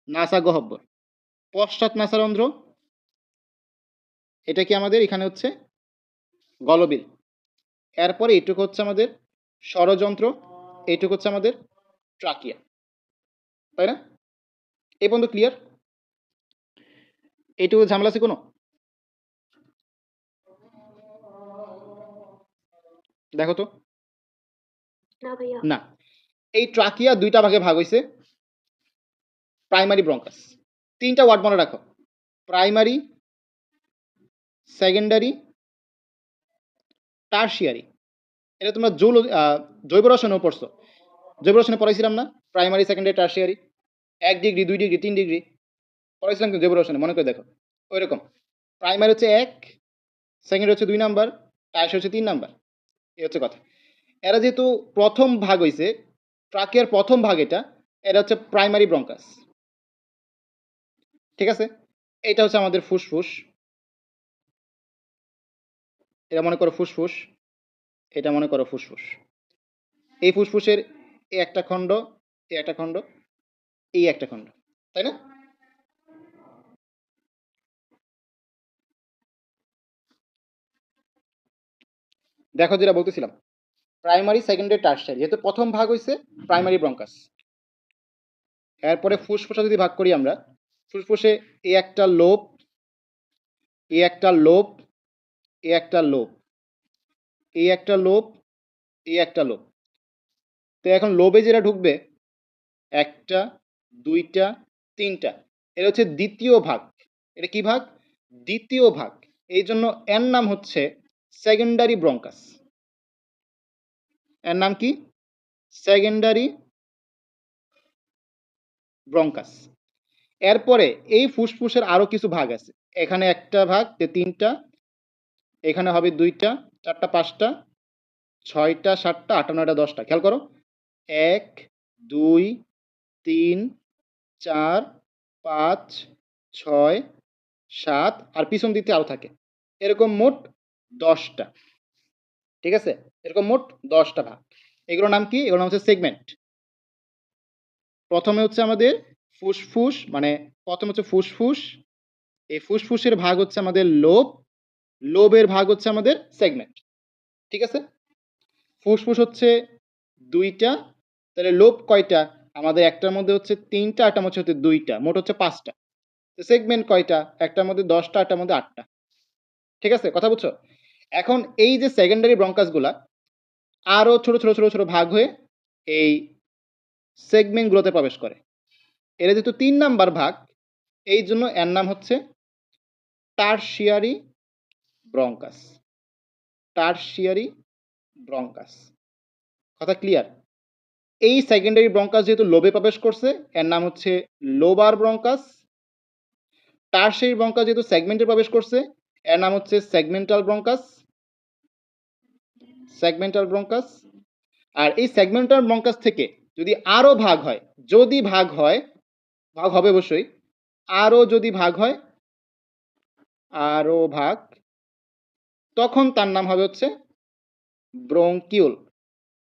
নাসা গহ্বর, পশ্চাৎ নাসারন্ধ্র, এটা কি আমাদের এখানে হচ্ছে গলবিল। এরপরে এইটুকু হচ্ছে আমাদের ষড়যন্ত্র, এইটুকু হচ্ছে আমাদের ট্রাকিয়া, তাই না? এই পর্যন্ত ক্লিয়ার? এইটুকু ঝামেলা আছে কোনো? দেখো তো। না, এই ট্রাকিয়া 2টা ভাগে ভাগ হয়েছে। প্রাইমারি ব্রঙ্কাস, 3টা ওয়ার্ড মনে রাখো: প্রাইমারি, সেকেন্ডারি, টারশিয়ারি। এটা তোমরা জৈব রসায়নেও পড়ছো। জৈব রসায়নে পড়াইছিলাম না? Primary, secondary, tertiary, 1 degree, 2 degree, 3 degree পড়াইছিলাম কিন্তু জৈব রসায়নে, মনে করে দেখো। ওই রকম প্রাইমারি হচ্ছে 1, সেকেন্ডারি হচ্ছে 2 নাম্বার, টারশিয়ারি হচ্ছে 3 নাম্বার। এই হচ্ছে কথা। এরা যেহেতু প্রথম ভাগ হয়েছে, ট্রাকিয়ার প্রথম ভাগ এটা হচ্ছে প্রাইমারি ব্রঙ্কাস। ঠিক আছে, এটা হচ্ছে আমাদের ফুসফুস। এটা মনে করো ফুসফুস, এটা মনে করো ফুসফুস। এই ফুসফুসের এই একটা খণ্ড, এই একটা খণ্ড, এই একটা খণ্ড, তাই না? দেখো, যেটা বলতেছিলাম, প্রাইমারি, সেকেন্ডারি, টারশিয়ারি, যেহেতু প্রথম ভাগ হয়েছে প্রাইমারি ব্রঙ্কাস। এরপরে ফুসফুসে যদি ভাগ করি আমরা, ফুসফুসে এই একটা লোব, এই একটা লোব, এই একটা লোব, এই একটা লোব, এই একটা লোব। তো এখন লোবে যেটা ঢুকবে, 1টা, 2টা, 3টা, এটা হচ্ছে দ্বিতীয় ভাগ। এটা কি ভাগ? দ্বিতীয় ভাগ। এই জন্য এর নাম হচ্ছে সেকেন্ডারি ব্রঙ্কাস। এর নাম কি? Secondary bronchus. এরপরে এই ফুসফুসের আরো কিছু ভাগ আছে। এখানে একটা ভাগ, 3টা, এখানে হবে 2টা, 4টা, 5টা, 6টা, 7টা, 8টা, 9টা, 10টা। খেয়াল করো, 1, 2, 3, 4, 5, 6, 7, আর পিছন দিতে আরো থাকে। এরকম মোট 10টা। ঠিক আছে, এরকম মোট 10টা ভাগ। এগুলোর নাম কি? এগুলোর নাম হচ্ছে সেগমেন্ট। প্রথমে হচ্ছে আমাদের ফুসফুস, মানে প্রথম হচ্ছে ফুসফুস, এই ফুসফুসের ভাগ হচ্ছে আমাদের লোব, লোবের ভাগ হচ্ছে আমাদের সেগমেন্ট। ঠিক আছে, ফুসফুস হচ্ছে 2টা, তাহলে লোব কয়টা? আমাদের একটার মধ্যে হচ্ছে 3টা, একটার মধ্যে হচ্ছে 2টা, মোট হচ্ছে 5টা। সেগমেন্ট কয়টা? একটার মধ্যে 10টা, একটার মধ্যে 8টা। ঠিক আছে, কথা বুঝছো? এখন এই যে সেকেন্ডারি ব্রঙ্কাসগুলা আরও ছোট ছোট ছোট ছোট ভাগ হয়ে এই সেগমেন্টগুলোতে প্রবেশ করে। এর যেহেতু 3 নাম্বার ভাগ, এই জন্য এর নাম হচ্ছে টারশিয়ারি ব্রঙ্কাস। Tertiary bronchus. কথা ক্লিয়ার? এই সেকেন্ডারি ব্রঙ্কাস যেহেতু লোবে প্রবেশ করছে, এর নাম হচ্ছে লোবার ব্রঙ্কাস। টারশিয়ারি ব্রঙ্কাস যেহেতু সেগমেন্টে প্রবেশ করছে, এর নাম হচ্ছে সেগমেন্টাল ব্রঙ্কাস। Segmental bronchus. আর এই সেগমেন্টাল ব্রঙ্কাস থেকে যদি আরও ভাগ হয়, যদি ভাগ হয়, ভাগ হবে অবশ্যই, আরও যদি ভাগ হয়, আরও ভাগ, তখন তার নাম হবে হচ্ছে ব্রঙ্কিউল।